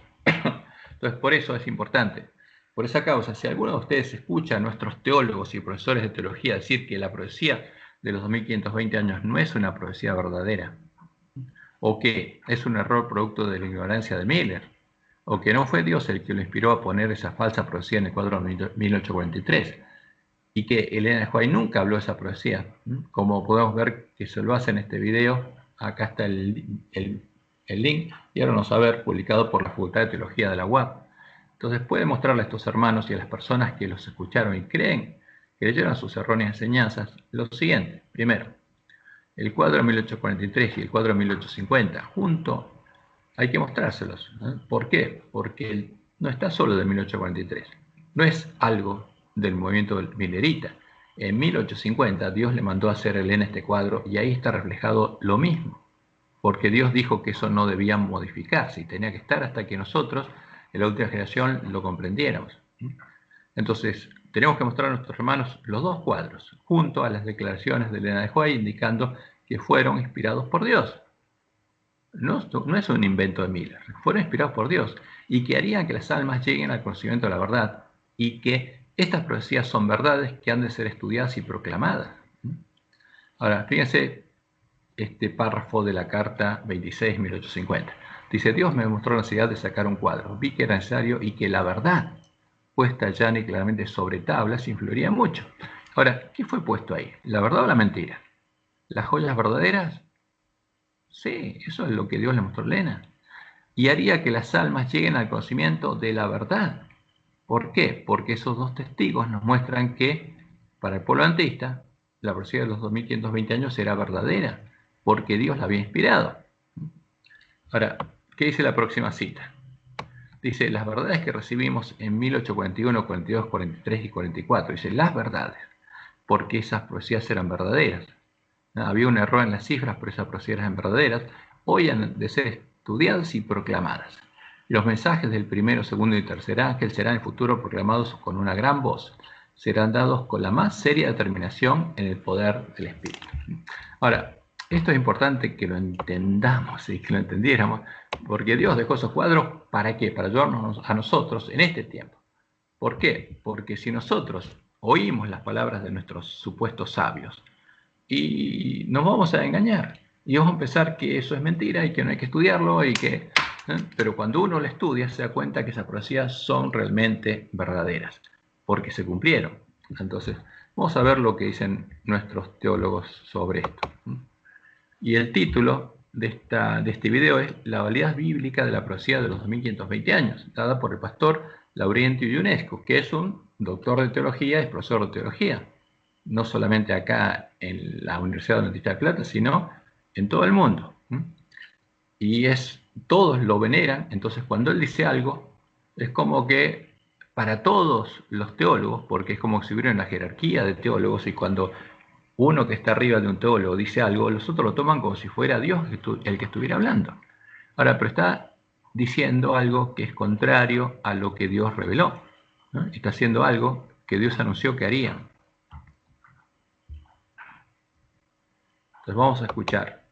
Entonces, por eso es importante. Por esa causa, si alguno de ustedes escucha a nuestros teólogos y profesores de teología decir que la profecía de los 2520 años no es una profecía verdadera, o que es un error producto de la ignorancia de Miller, o que no fue Dios el que lo inspiró a poner esa falsa profecía en el cuadro 1843, y que Elena de White nunca habló de esa profecía, como podemos ver que se lo hace en este video. Acá está el link, y ahora vamos a ver, publicado por la Facultad de Teología de la UAP. Entonces puede mostrarle a estos hermanos y a las personas que los escucharon y creyeron sus erróneas enseñanzas lo siguiente. Primero, el cuadro de 1843 y el cuadro de 1850, junto, hay que mostrárselos. ¿Por qué? Porque él no está solo de 1843. No es algo del movimiento milerita. En 1850 Dios le mandó a hacer a Elena este cuadro y ahí está reflejado lo mismo. Porque Dios dijo que eso no debía modificarse y tenía que estar hasta que nosotros, en la última generación, lo comprendiéramos. Entonces, tenemos que mostrar a nuestros hermanos los dos cuadros, junto a las declaraciones de Elena de White, indicando que fueron inspirados por Dios. No es un invento de Miller, fueron inspirados por Dios y que harían que las almas lleguen al conocimiento de la verdad y que estas profecías son verdades que han de ser estudiadas y proclamadas. Ahora, fíjense este párrafo de la carta 26, 1850. Dice: Dios me mostró la necesidad de sacar un cuadro. Vi que era necesario y que la verdad, puesta llana y claramente sobre tablas, influiría mucho. Ahora, ¿qué fue puesto ahí? ¿La verdad o la mentira? ¿Las joyas verdaderas? Sí, eso es lo que Dios le mostró a Elena. Y haría que las almas lleguen al conocimiento de la verdad. ¿Por qué? Porque esos dos testigos nos muestran que para el pueblo adventista la profecía de los 2520 años era verdadera, porque Dios la había inspirado. Ahora, ¿qué dice la próxima cita? Dice: las verdades que recibimos en 1841, 42, 43 y 44. Dice: las verdades, porque esas profecías eran verdaderas. Había un error en las cifras, pero esas profecías eran verdaderas. Hoy han de ser estudiadas y proclamadas. Y los mensajes del primero, segundo y tercer ángel serán en el futuro proclamados con una gran voz. Serán dados con la más seria determinación en el poder del Espíritu. Ahora, esto es importante que lo entendamos y que lo entendiéramos, porque Dios dejó esos cuadros, ¿para qué? Para ayudarnos a nosotros en este tiempo. ¿Por qué? Porque si nosotros oímos las palabras de nuestros supuestos sabios, y nos vamos a engañar, y vamos a pensar que eso es mentira y que no hay que estudiarlo, pero cuando uno lo estudia se da cuenta que esas profecías son realmente verdaderas, porque se cumplieron. Entonces, vamos a ver lo que dicen nuestros teólogos sobre esto. Y el título de este video es La validez bíblica de la profecía de los 2520 años, dada por el pastor Laurientio Ionesco, que es un doctor de teología y profesor de teología, no solamente acá en la Universidad Adventista de Plata, sino en todo el mundo. Y todos lo veneran, entonces cuando él dice algo, es como que para todos los teólogos, porque es como si hubiera una jerarquía de teólogos, y cuando uno que está arriba de un teólogo dice algo, los otros lo toman como si fuera Dios el que estuviera hablando. Ahora, pero está diciendo algo que es contrario a lo que Dios reveló, ¿no? Está haciendo algo que Dios anunció que haría. Entonces vamos a escuchar.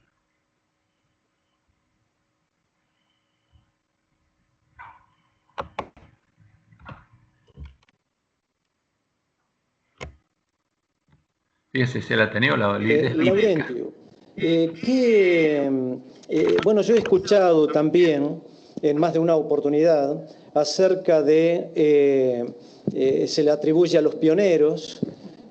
Fíjense, se la tenía la validez bíblica. Bueno, yo he escuchado también en más de una oportunidad acerca de, se le atribuye a los pioneros,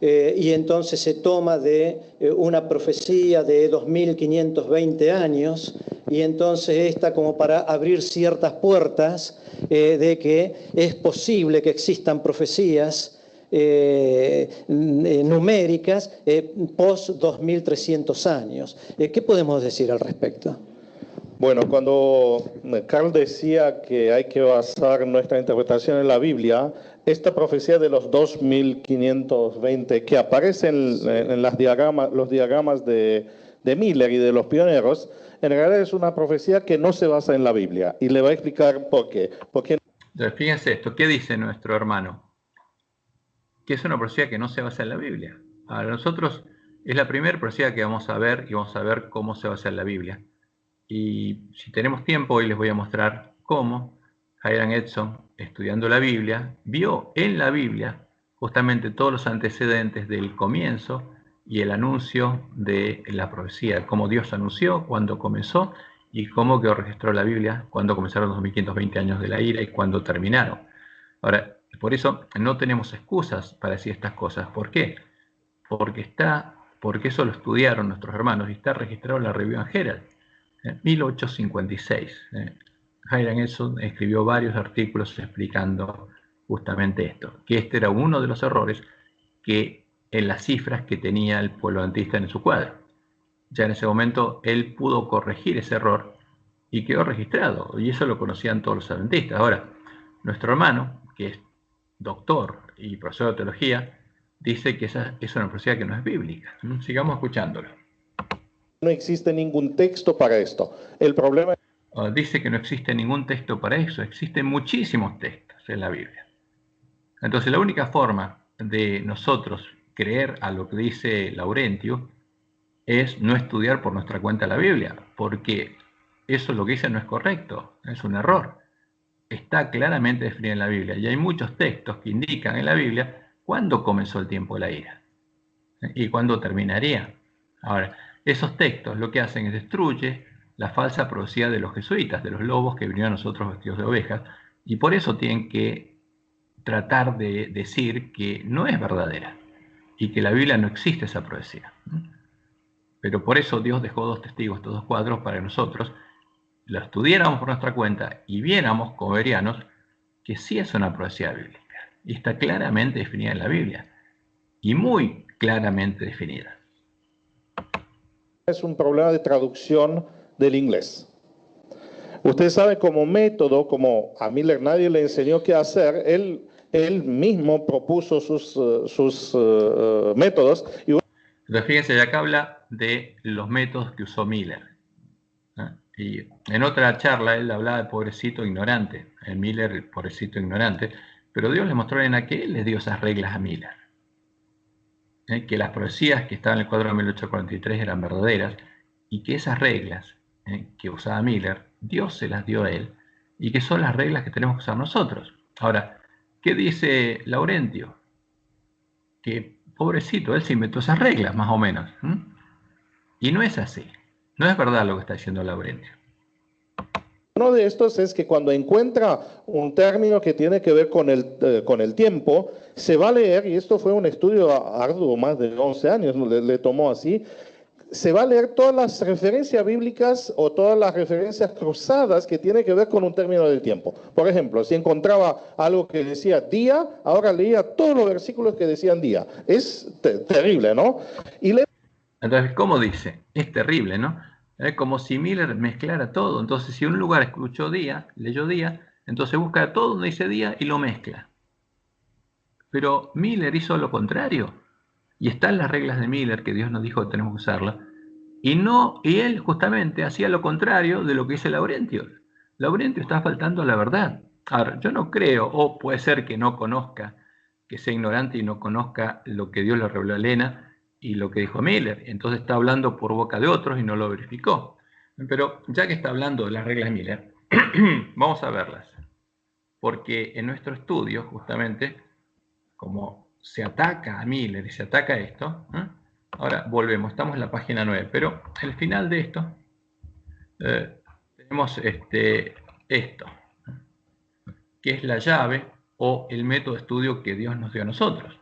y entonces se toma de una profecía de 2520 años, y entonces esta como para abrir ciertas puertas de que es posible que existan profecías numéricas post 2300 años. ¿Qué podemos decir al respecto? Bueno, cuando Carl decía que hay que basar nuestra interpretación en la Biblia, esta profecía de los 2520 que aparece en los diagramas de Miller y de los pioneros, en realidad es una profecía que no se basa en la Biblia. Y le voy a explicar por qué. Entonces, fíjense esto, ¿qué dice nuestro hermano? Que es una profecía que no se basa en la Biblia. Ahora, nosotros es la primera profecía que vamos a ver, y vamos a ver cómo se basa en la Biblia. Y si tenemos tiempo, hoy les voy a mostrar cómo Hiram Edson, estudiando la Biblia, vio en la Biblia justamente todos los antecedentes del comienzo y el anuncio de la profecía, cómo Dios anunció, cuándo comenzó, y cómo quedó registrado la Biblia, cuándo comenzaron los 2520 años de la ira y cuándo terminaron. Ahora, por eso no tenemos excusas para decir estas cosas. ¿Por qué? Porque eso lo estudiaron nuestros hermanos y está registrado en la Review and Herald. En 1856. Hiram Edson escribió varios artículos explicando justamente esto, que este era uno de los errores que en las cifras que tenía el pueblo adventista en su cuadro. Ya en ese momento él pudo corregir ese error y quedó registrado, y eso lo conocían todos los adventistas. Ahora, nuestro hermano, que es doctor y profesor de teología, dice que esa es una profecía que no es bíblica. Sigamos escuchándolo. No existe ningún texto para esto. El problema dice que no existe ningún texto para eso. Existen muchísimos textos en la Biblia. Entonces, la única forma de nosotros creer a lo que dice Laurentio es no estudiar por nuestra cuenta la Biblia, porque eso lo que dice no es correcto, es un error. Está claramente definido en la Biblia, y hay muchos textos que indican en la Biblia cuándo comenzó el tiempo de la ira y cuándo terminaría. Ahora, esos textos lo que hacen es destruye la falsa profecía de los jesuitas, de los lobos que vinieron a nosotros vestidos de ovejas, y por eso tienen que tratar de decir que no es verdadera y que en la Biblia no existe esa profecía. Pero por eso Dios dejó dos testigos, estos dos cuadros, para que nosotros lo estudiáramos por nuestra cuenta y viéramos como verianos que sí es una profecía bíblica y está claramente definida en la Biblia, y muy claramente definida. Es un problema de traducción del inglés. Usted sabe, como método, como a Miller nadie le enseñó qué hacer, él mismo propuso sus métodos. Entonces, fíjense, acá habla de los métodos que usó Miller. Y en otra charla él hablaba de pobrecito ignorante, Miller, el pobrecito ignorante, pero Dios le mostró en aquel, les dio esas reglas a Miller. Que las profecías que estaban en el cuadro de 1843 eran verdaderas, y que esas reglas que usaba Miller, Dios se las dio a él, y que son las reglas que tenemos que usar nosotros. Ahora, ¿qué dice Laurentio? Que pobrecito, él se inventó esas reglas, más o menos. Y no es así. No es verdad lo que está diciendo Laurentio. Uno de estos es que cuando encuentra un término que tiene que ver con el tiempo, se va a leer, y esto fue un estudio arduo, más de 11 años le tomó así, se va a leer todas las referencias bíblicas o todas las referencias cruzadas que tienen que ver con un término del tiempo. Por ejemplo, si encontraba algo que decía día, ahora leía todos los versículos que decían día. Es terrible, ¿no? Entonces, ¿cómo dice? Es terrible, ¿no? Como si Miller mezclara todo. Entonces, si en un lugar escuchó día, leyó día, entonces busca todo donde dice día y lo mezcla. Pero Miller hizo lo contrario. Y están las reglas de Miller, que Dios nos dijo que tenemos que usarlas. Y él justamente hacía lo contrario de lo que dice Laurentius. Laurentius está faltando a la verdad. Ahora, yo no creo, o puede ser que no conozca, que sea ignorante y no conozca lo que Dios le reveló a Elena y lo que dijo Miller. Entonces está hablando por boca de otros y no lo verificó. Pero ya que está hablando de las reglas de Miller, vamos a verlas. Porque en nuestro estudio, justamente, como se ataca a Miller y se ataca a esto, ahora volvemos, estamos en la página 9, pero al final de esto tenemos esto, que es la llave o el método de estudio que Dios nos dio a nosotros.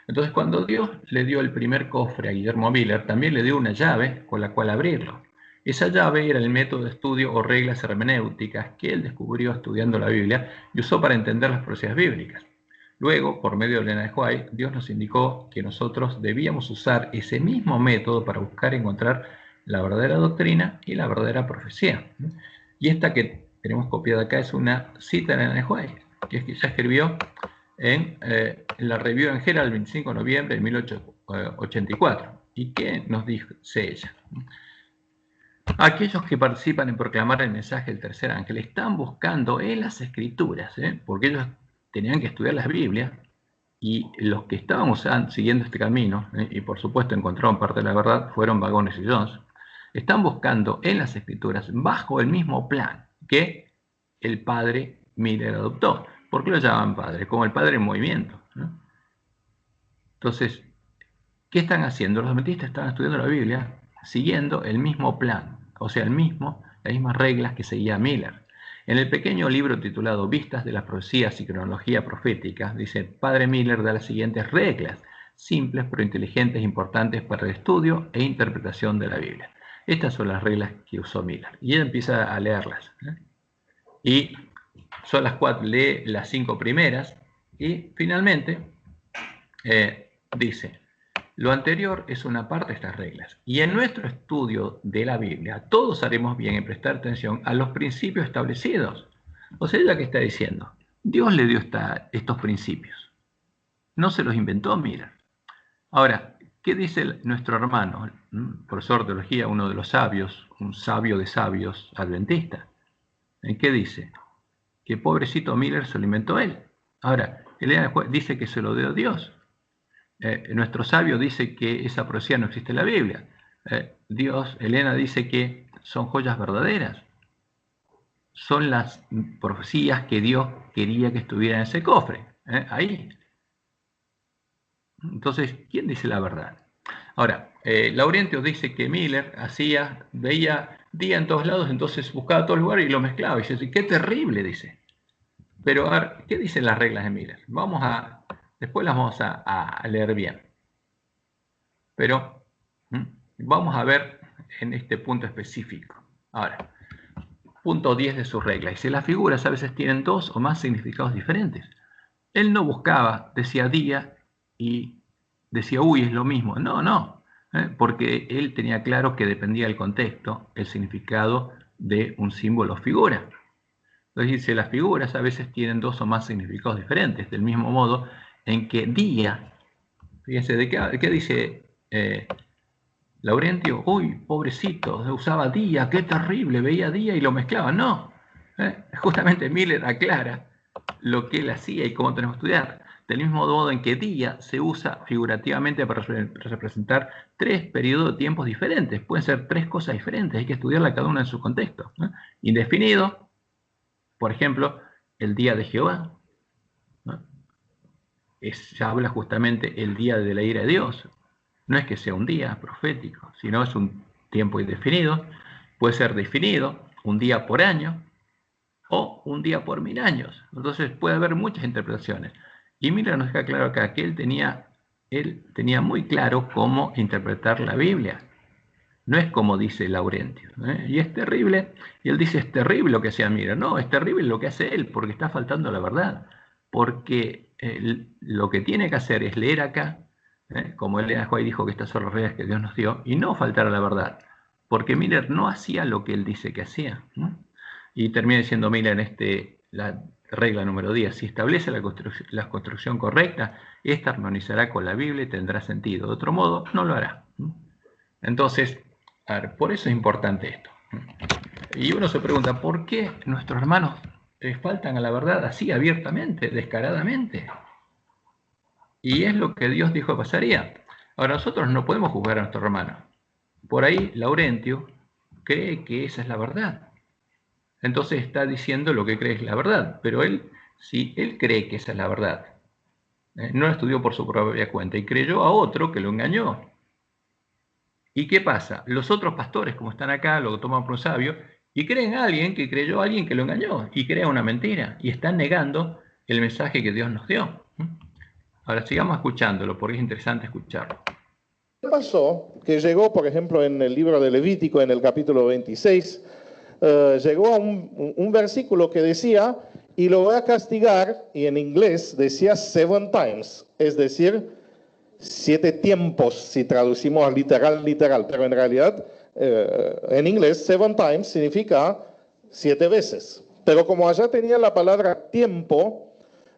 Entonces, cuando Dios le dio el primer cofre a Guillermo Miller, también le dio una llave con la cual abrirlo. Esa llave era el método de estudio o reglas hermenéuticas que él descubrió estudiando la Biblia y usó para entender las profecías bíblicas. Luego, por medio de Elena de White, Dios nos indicó que nosotros debíamos usar ese mismo método para buscar y encontrar la verdadera doctrina y la verdadera profecía. Y esta que tenemos copiada acá es una cita de Elena de White, que es que ella escribió en la Review en Herald el 25 de noviembre de 1884. ¿Y qué nos dice ella? Aquellos que participan en proclamar el mensaje del tercer ángel están buscando en las escrituras, porque ellos tenían que estudiar las Biblias, y los que estábamos siguiendo este camino, y por supuesto encontraron parte de la verdad, fueron Vagones y Jones, están buscando en las escrituras bajo el mismo plan que el padre Miller adoptó. ¿Por qué lo llaman padre? Como el padre en movimiento. Entonces, ¿qué están haciendo? Los adventistas están estudiando la Biblia siguiendo el mismo plan, o sea, las mismas reglas que seguía Miller. En el pequeño libro titulado Vistas de las Profecías y Cronología Profética, dice, Padre Miller da las siguientes reglas, simples pero inteligentes e importantes para el estudio e interpretación de la Biblia. Estas son las reglas que usó Miller. Y él empieza a leerlas. Y son las 4, lee las 5 primeras y finalmente dice, lo anterior es una parte de estas reglas. Y en nuestro estudio de la Biblia, todos haremos bien en prestar atención a los principios establecidos. O sea, ella que está diciendo, Dios le dio estos principios. No se los inventó Miller. Ahora, ¿qué dice nuestro hermano, profesor de teología, uno de los sabios, un sabio de sabios adventista? ¿Qué dice? Que pobrecito Miller se lo inventó él. Ahora, Elena dice que se lo dio Dios. Nuestro sabio dice que esa profecía no existe en la Biblia. Elena dice que son joyas verdaderas. Son las profecías que Dios quería que estuvieran en ese cofre. Ahí. Entonces, ¿quién dice la verdad? Ahora, Laurentius dice que Miller veía día en todos lados, entonces buscaba todos los lugares y lo mezclaba. Y dice, qué terrible, dice. Pero a ver, ¿qué dicen las reglas de Miller? Después las vamos a leer bien. Pero vamos a ver en este punto específico. Ahora, punto 10 de sus reglas. Dice, las figuras a veces tienen 2 o más significados diferentes. Él no buscaba, decía día y decía, uy, es lo mismo. No, porque él tenía claro que dependía del contexto, el significado de un símbolo o figura. Entonces dice, las figuras a veces tienen 2 o más significados diferentes, del mismo modo en que día, fíjense, ¿de qué dice Laurentio? Uy, pobrecito, usaba día, qué terrible, veía día y lo mezclaba. No, justamente Miller aclara lo que él hacía y cómo tenemos que estudiar. Del mismo modo en que día se usa figurativamente para representar 3 periodos de tiempos diferentes. Pueden ser 3 cosas diferentes, hay que estudiarla cada una en su contexto. Indefinido, por ejemplo, el día de Jehová. Se habla justamente el día de la ira de Dios. No es que sea un día profético, sino es un tiempo indefinido. Puede ser definido, un día por año o un día por 1000 años. Entonces puede haber muchas interpretaciones. Y Miller nos deja claro acá que él tenía muy claro cómo interpretar la Biblia. No es como dice Laurentius. Y es terrible, y él dice, es terrible lo que hacía Miller. No, es terrible lo que hace él, porque está faltando la verdad. Porque lo que tiene que hacer es leer acá, como Elena White dijo que estas son las reglas que Dios nos dio, y no faltar a la verdad. porque Miller no hacía lo que él dice que hacía, ¿no? Y termina diciendo Miller la regla número 10, si establece la construcción correcta, esta armonizará con la Biblia y tendrá sentido. De otro modo, no lo hará. Entonces, a ver, por eso es importante esto. Y uno se pregunta, ¿por qué nuestros hermanos faltan a la verdad así abiertamente, descaradamente? Y es lo que Dios dijo que pasaría. Ahora, nosotros no podemos juzgar a nuestros hermanos. Por ahí, Laurentio cree que esa es la verdad. Entonces está diciendo lo que cree es la verdad. Pero si él cree que esa es la verdad, no lo estudió por su propia cuenta y creyó a otro que lo engañó. ¿Y qué pasa? Los otros pastores, como están acá, lo toman por un sabio y creen a alguien que creyó a alguien que lo engañó y crea una mentira y están negando el mensaje que Dios nos dio. Ahora sigamos escuchándolo porque es interesante escucharlo. ¿Qué pasó? Que llegó, por ejemplo, en el libro de Levítico, en el capítulo 26, llegó a un versículo que decía, y lo voy a castigar, y en inglés decía 7 times, es decir, 7 tiempos, si traducimos literal, pero en realidad en inglés 7 times significa 7 veces. Pero como allá tenía la palabra tiempo,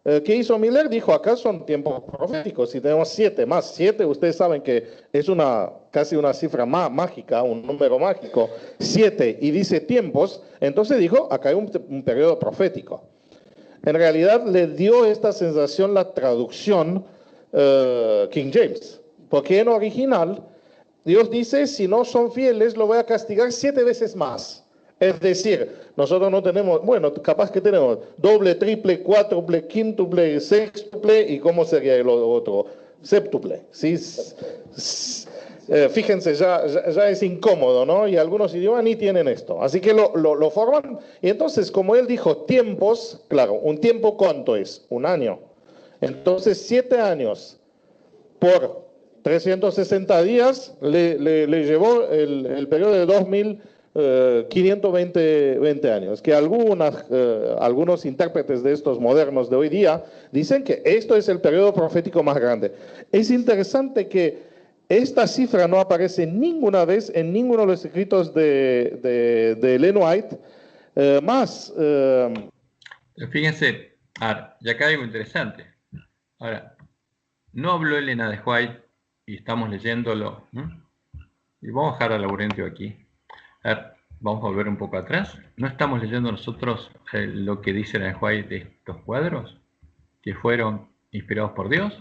¿qué hizo Miller? Dijo, acá son tiempos proféticos, si tenemos 7 más 7, ustedes saben que es casi una cifra mágica, un número mágico, 7, y dice tiempos, entonces dijo, acá hay un periodo profético. En realidad le dio esta sensación la traducción King James, porque en original Dios dice, si no son fieles, lo voy a castigar 7 veces más. Es decir, nosotros no tenemos, bueno, capaz que tenemos doble, triple, cuádruple, quíntuple, sextuple, y ¿cómo sería el otro? Séptuple, ¿sí? Fíjense, ya es incómodo, ¿no? Y algunos idiomas ni tienen esto. Así que lo forman, y entonces, como él dijo, tiempos, claro, ¿un tiempo cuánto es? 1 año. Entonces, 7 años por 360 días le llevó el periodo de 2520 años, que algunos intérpretes de estos modernos de hoy día dicen que esto es el periodo profético más grande. Es interesante que esta cifra no aparece ninguna vez en ninguno de los escritos de Ellen White, Fíjense, ahora, y acá hay algo interesante. Ahora, no habló Elena de White y estamos leyéndolo, ¿no? Y vamos a dejar a Laurentio aquí. A ver, vamos a volver un poco atrás. ¿No estamos leyendo nosotros lo que dice Elena White de estos cuadros que fueron inspirados por Dios?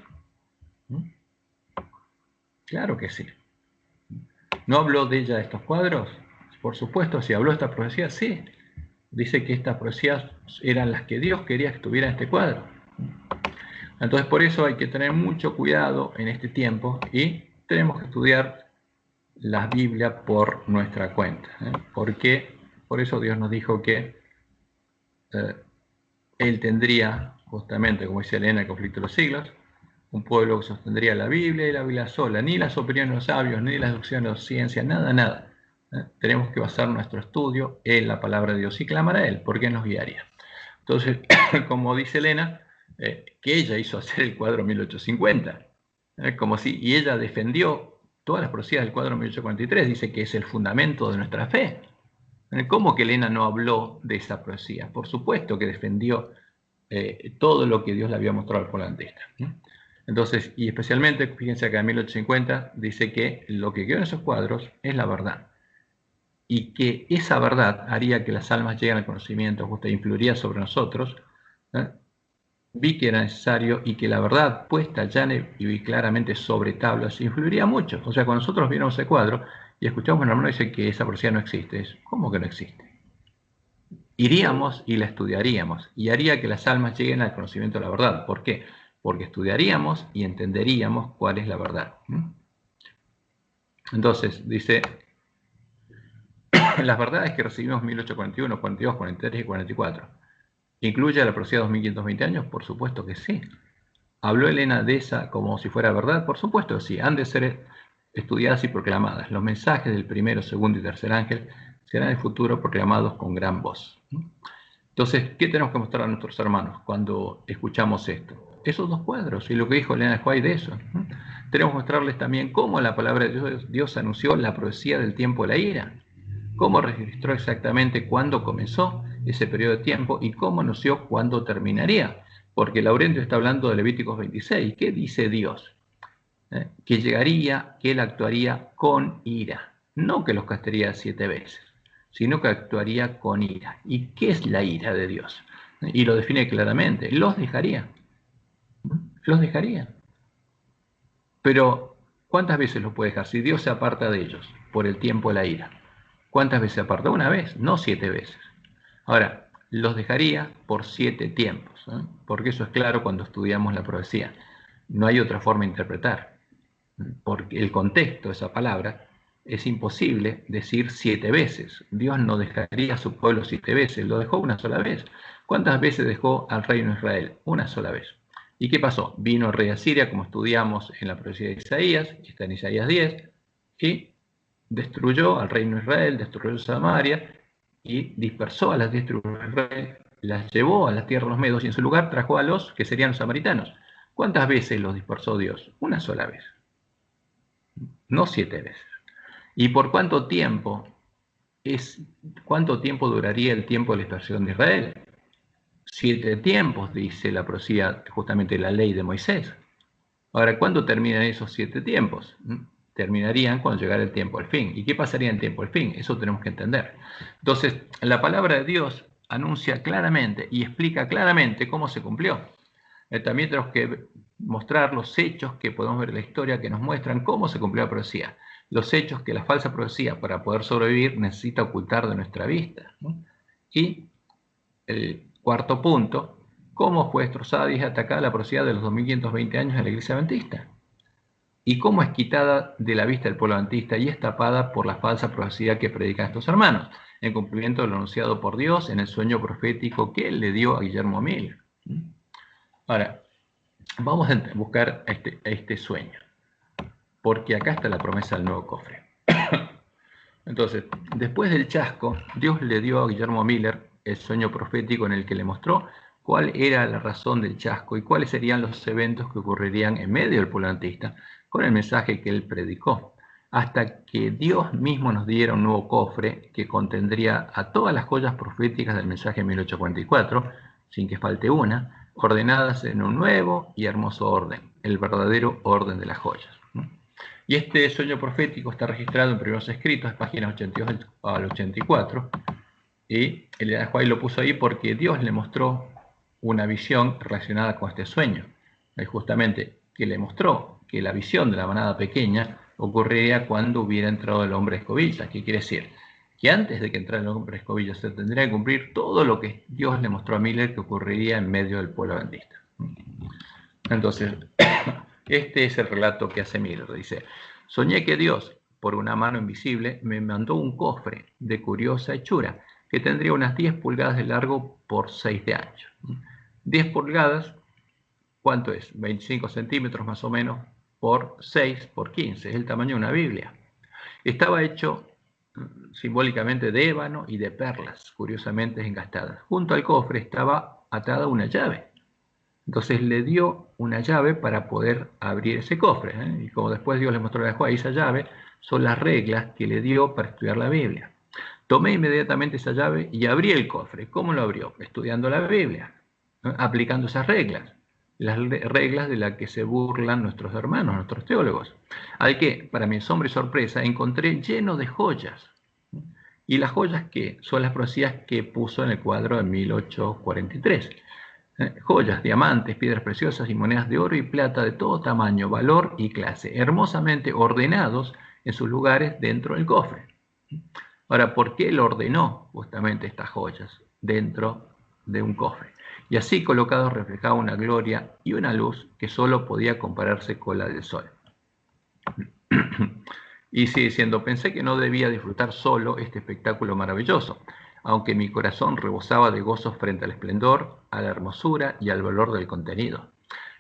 Claro que sí. ¿No habló de ella de estos cuadros? Por supuesto, si habló de esta profecía, sí. Dice que estas profecías eran las que Dios quería que estuviera en este cuadro. Entonces, por eso hay que tener mucho cuidado en este tiempo y tenemos que estudiar la Biblia por nuestra cuenta. Porque por eso Dios nos dijo que Él tendría, justamente, como dice Elena, el conflicto de los siglos, un pueblo que sostendría la Biblia y la Biblia sola, ni las opiniones de los sabios, ni las deducciones de la ciencia, nada. Tenemos que basar nuestro estudio en la palabra de Dios y clamar a Él, porque Él nos guiaría. Entonces, como dice Elena, que ella hizo hacer el cuadro 1850, y ella defendió todas las profecías del cuadro 1843, dice que es el fundamento de nuestra fe. ¿Cómo que Elena no habló de esa profecía? Por supuesto que defendió todo lo que Dios le había mostrado al volantista. Entonces, y especialmente, fíjense acá en 1850, dice que lo que quedó en esos cuadros es la verdad. Y que esa verdad haría que las almas lleguen al conocimiento justo e influiría sobre nosotros. Vi que era necesario y que la verdad puesta llana y claramente sobre tablas influiría mucho. O sea, cuando nosotros viéramos ese cuadro y escuchamos a un hermano dice que esa profecía no existe, ¿cómo que no existe? Iríamos y la estudiaríamos y haría que las almas lleguen al conocimiento de la verdad. ¿Por qué? Porque estudiaríamos y entenderíamos cuál es la verdad. Entonces, dice, las verdades que recibimos en 1841, 42, 43 y 44, ¿incluye la profecía de 2520 años? Por supuesto que sí. ¿Habló Elena de esa como si fuera verdad? Por supuesto que sí. Han de ser estudiadas y proclamadas. Los mensajes del primero, segundo y tercer ángel serán en el futuro proclamados con gran voz. Entonces, ¿qué tenemos que mostrar a nuestros hermanos cuando escuchamos esto? Esos 2 cuadros y lo que dijo Elena White de eso. Tenemos que mostrarles también cómo la palabra de Dios anunció la profecía del tiempo de la ira. cómo registró exactamente cuándo comenzó ese periodo de tiempo y cómo anunció cuándo terminaría. Porque Laurentio está hablando de Levíticos 26. ¿Qué dice Dios? Que llegaría, que él actuaría con ira. No que los castigaría 7 veces, sino que actuaría con ira. ¿Y qué es la ira de Dios? Y lo define claramente. Los dejaría. Los dejaría. Pero, ¿cuántas veces los puede dejar? Si Dios se aparta de ellos por el tiempo de la ira. ¿Cuántas veces se aparta? Una vez, no 7 veces. Ahora, los dejaría por 7 tiempos, ¿eh? Porque eso es claro cuando estudiamos la profecía. No hay otra forma de interpretar. Porque el contexto de esa palabra es imposible decir 7 veces. Dios no dejaría a su pueblo 7 veces, lo dejó una sola vez. ¿Cuántas veces dejó al reino de Israel? Una sola vez. ¿Y qué pasó? Vino el rey de Asiria, como estudiamos en la profecía de Isaías, que está en Isaías 10, y destruyó al reino de Israel, destruyó Samaria, y dispersó a las 10 tribus de Israel, las llevó a la tierra de los medos, y en su lugar trajo a los que serían los samaritanos. ¿Cuántas veces los dispersó Dios? Una sola vez. No 7 veces. ¿Y por cuánto tiempo cuánto tiempo duraría el tiempo de la dispersión de Israel? 7 tiempos, dice la profecía, justamente la ley de Moisés. Ahora, ¿cuándo terminan esos 7 tiempos? Terminarían cuando llegara el tiempo del fin. ¿Y qué pasaría en el tiempo del fin? Eso tenemos que entender. Entonces, la palabra de Dios anuncia claramente y explica claramente cómo se cumplió. También tenemos que mostrar los hechos que podemos ver en la historia que nos muestran cómo se cumplió la profecía. Los hechos que la falsa profecía, para poder sobrevivir, necesita ocultar de nuestra vista, ¿no? Y el cuarto punto, cómo fue destrozada y atacada la profecía de los 2520 años de la Iglesia Adventista. Y cómo es quitada de la vista del pueblo adventista y es tapada por la falsa profecía que predican estos hermanos, en cumplimiento de lo anunciado por Dios en el sueño profético que él le dio a Guillermo Miller. Ahora, vamos a buscar este sueño, porque acá está la promesa del nuevo cofre. Entonces, después del chasco, Dios le dio a Guillermo Miller el sueño profético en el que le mostró cuál era la razón del chasco y cuáles serían los eventos que ocurrirían en medio del pueblo adventista con el mensaje que él predicó, hasta que Dios mismo nos diera un nuevo cofre que contendría a todas las joyas proféticas del mensaje de 1844, sin que falte una, ordenadas en un nuevo y hermoso orden, el verdadero orden de las joyas. Y este sueño profético está registrado en primeros escritos, páginas 82 al 84, y el Juárez lo puso ahí porque Dios le mostró una visión relacionada con este sueño. Justamente que le mostró que la visión de la manada pequeña ocurriría cuando hubiera entrado el hombre escobilla. ¿Qué quiere decir? Que antes de que entrara el hombre escobilla se tendría que cumplir todo lo que Dios le mostró a Miller que ocurriría en medio del pueblo adventista. Entonces, este es el relato que hace Miller. Dice: soñé que Dios, por una mano invisible, me mandó un cofre de curiosa hechura que tendría unas 10 pulgadas de largo por 6 de ancho. 10 pulgadas, ¿cuánto es? 25 centímetros más o menos por 6 por 15. Es el tamaño de una Biblia. Estaba hecho simbólicamente de ébano y de perlas, curiosamente engastadas. Junto al cofre estaba atada una llave. Entonces le dio una llave para poder abrir ese cofre, ¿eh? Y como después Dios le mostró a Juan, esa llave son las reglas que le dio para estudiar la Biblia. Tomé inmediatamente esa llave y abrí el cofre. ¿Cómo lo abrió? Estudiando la Biblia, ¿no? Aplicando esas reglas, las reglas de las que se burlan nuestros hermanos, nuestros teólogos. Al que, para mi asombro y sorpresa, encontré lleno de joyas. Y las joyas que son las profecías que puso en el cuadro de 1843. Joyas, diamantes, piedras preciosas y monedas de oro y plata de todo tamaño, valor y clase, hermosamente ordenados en sus lugares dentro del cofre. Ahora, ¿por qué él ordenó justamente estas joyas dentro de un cofre? Y así colocados reflejaba una gloria y una luz que solo podía compararse con la del sol. Y sigue diciendo: pensé que no debía disfrutar solo este espectáculo maravilloso, aunque mi corazón rebosaba de gozo frente al esplendor, a la hermosura y al valor del contenido.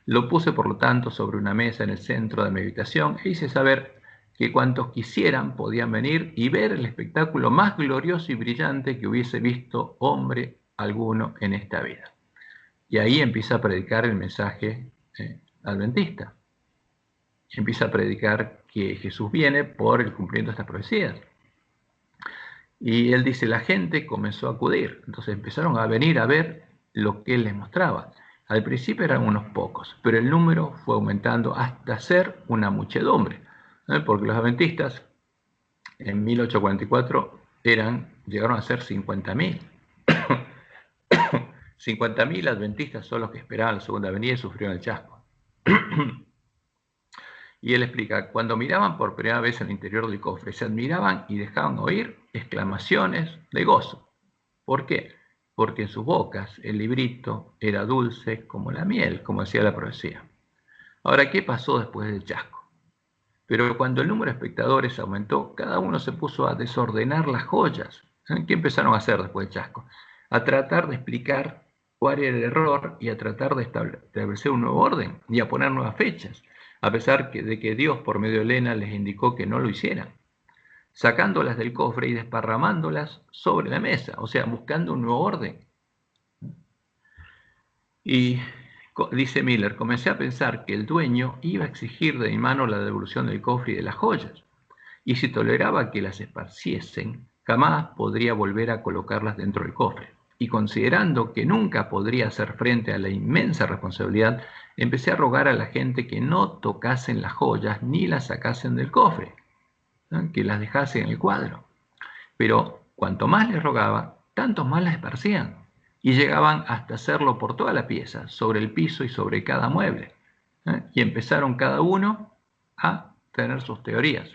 Lo puse, por lo tanto, sobre una mesa en el centro de mi habitación e hice saber que cuantos quisieran podían venir y ver el espectáculo más glorioso y brillante que hubiese visto hombre alguno en esta vida. Y ahí empieza a predicar el mensaje adventista. Empieza a predicar que Jesús viene por el cumplimiento de estas profecías. Y él dice, la gente comenzó a acudir, entonces empezaron a venir a ver lo que él les mostraba. Al principio eran unos pocos, pero el número fue aumentando hasta ser una muchedumbre, porque los adventistas en 1844 llegaron a ser 50.000. 50.000 adventistas son los que esperaban la segunda venida y sufrieron el chasco. Y él explica, cuando miraban por primera vez el interior del cofre, se admiraban y dejaban oír exclamaciones de gozo. ¿Por qué? Porque en sus bocas el librito era dulce como la miel, como decía la profecía. Ahora, ¿qué pasó después del chasco? Pero cuando el número de espectadores aumentó, cada uno se puso a desordenar las joyas. ¿Qué empezaron a hacer después del chasco? A tratar de explicar cuál era el error y a tratar de establecer un nuevo orden y a poner nuevas fechas, a pesar de que Dios por medio de Elena les indicó que no lo hicieran, sacándolas del cofre y desparramándolas sobre la mesa, o sea, buscando un nuevo orden. Y dice Miller, comencé a pensar que el dueño iba a exigir de mi mano la devolución del cofre y de las joyas, y si toleraba que las esparciesen, jamás podría volver a colocarlas dentro del cofre. Y considerando que nunca podría hacer frente a la inmensa responsabilidad, empecé a rogar a la gente que no tocasen las joyas ni las sacasen del cofre, ¿no? Que las dejasen en el cuadro. Pero cuanto más les rogaba, tanto más las esparcían, y llegaban hasta hacerlo por toda la pieza, sobre el piso y sobre cada mueble. Y empezaron cada uno a tener sus teorías.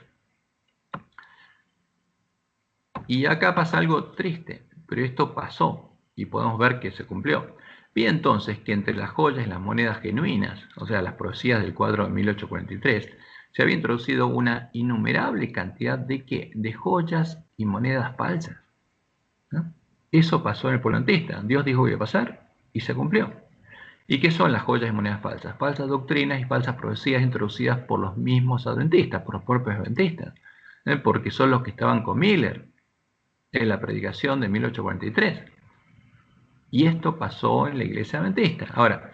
Y acá pasa algo triste, pero esto pasó y podemos ver que se cumplió. Vi entonces que entre las joyas y las monedas genuinas, o sea, las profecías del cuadro de 1843, se había introducido una innumerable cantidad de ¿qué? De joyas y monedas falsas, ¿no? Eso pasó en el pueblo adventista. Dios dijo que iba a pasar y se cumplió. ¿Y qué son las joyas y monedas falsas? Falsas doctrinas y falsas profecías introducidas por los mismos adventistas, por los propios adventistas, porque son los que estaban con Miller en la predicación de 1843. Y esto pasó en la iglesia adventista. Ahora,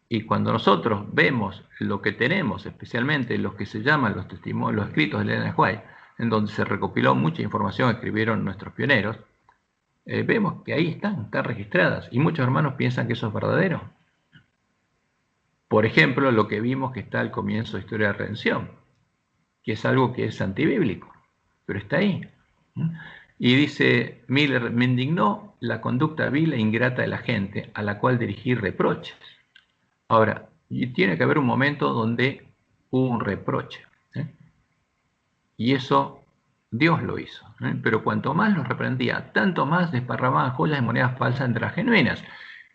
y cuando nosotros vemos lo que tenemos, especialmente los que se llaman los testimonios, los escritos de Ellen White, en donde se recopiló mucha información que escribieron nuestros pioneros, vemos que ahí están registradas, y muchos hermanos piensan que eso es verdadero. Por ejemplo, lo que vimos que está al comienzo de Historia de la Redención, que es algo que es antibíblico, pero está ahí. Y dice Miller, me indignó la conducta vil e ingrata de la gente a la cual dirigí reproches. Ahora, y tiene que haber un momento donde hubo un reproche, y eso Dios lo hizo, pero cuanto más los reprendía, tanto más desparramaban joyas y monedas falsas entre las genuinas.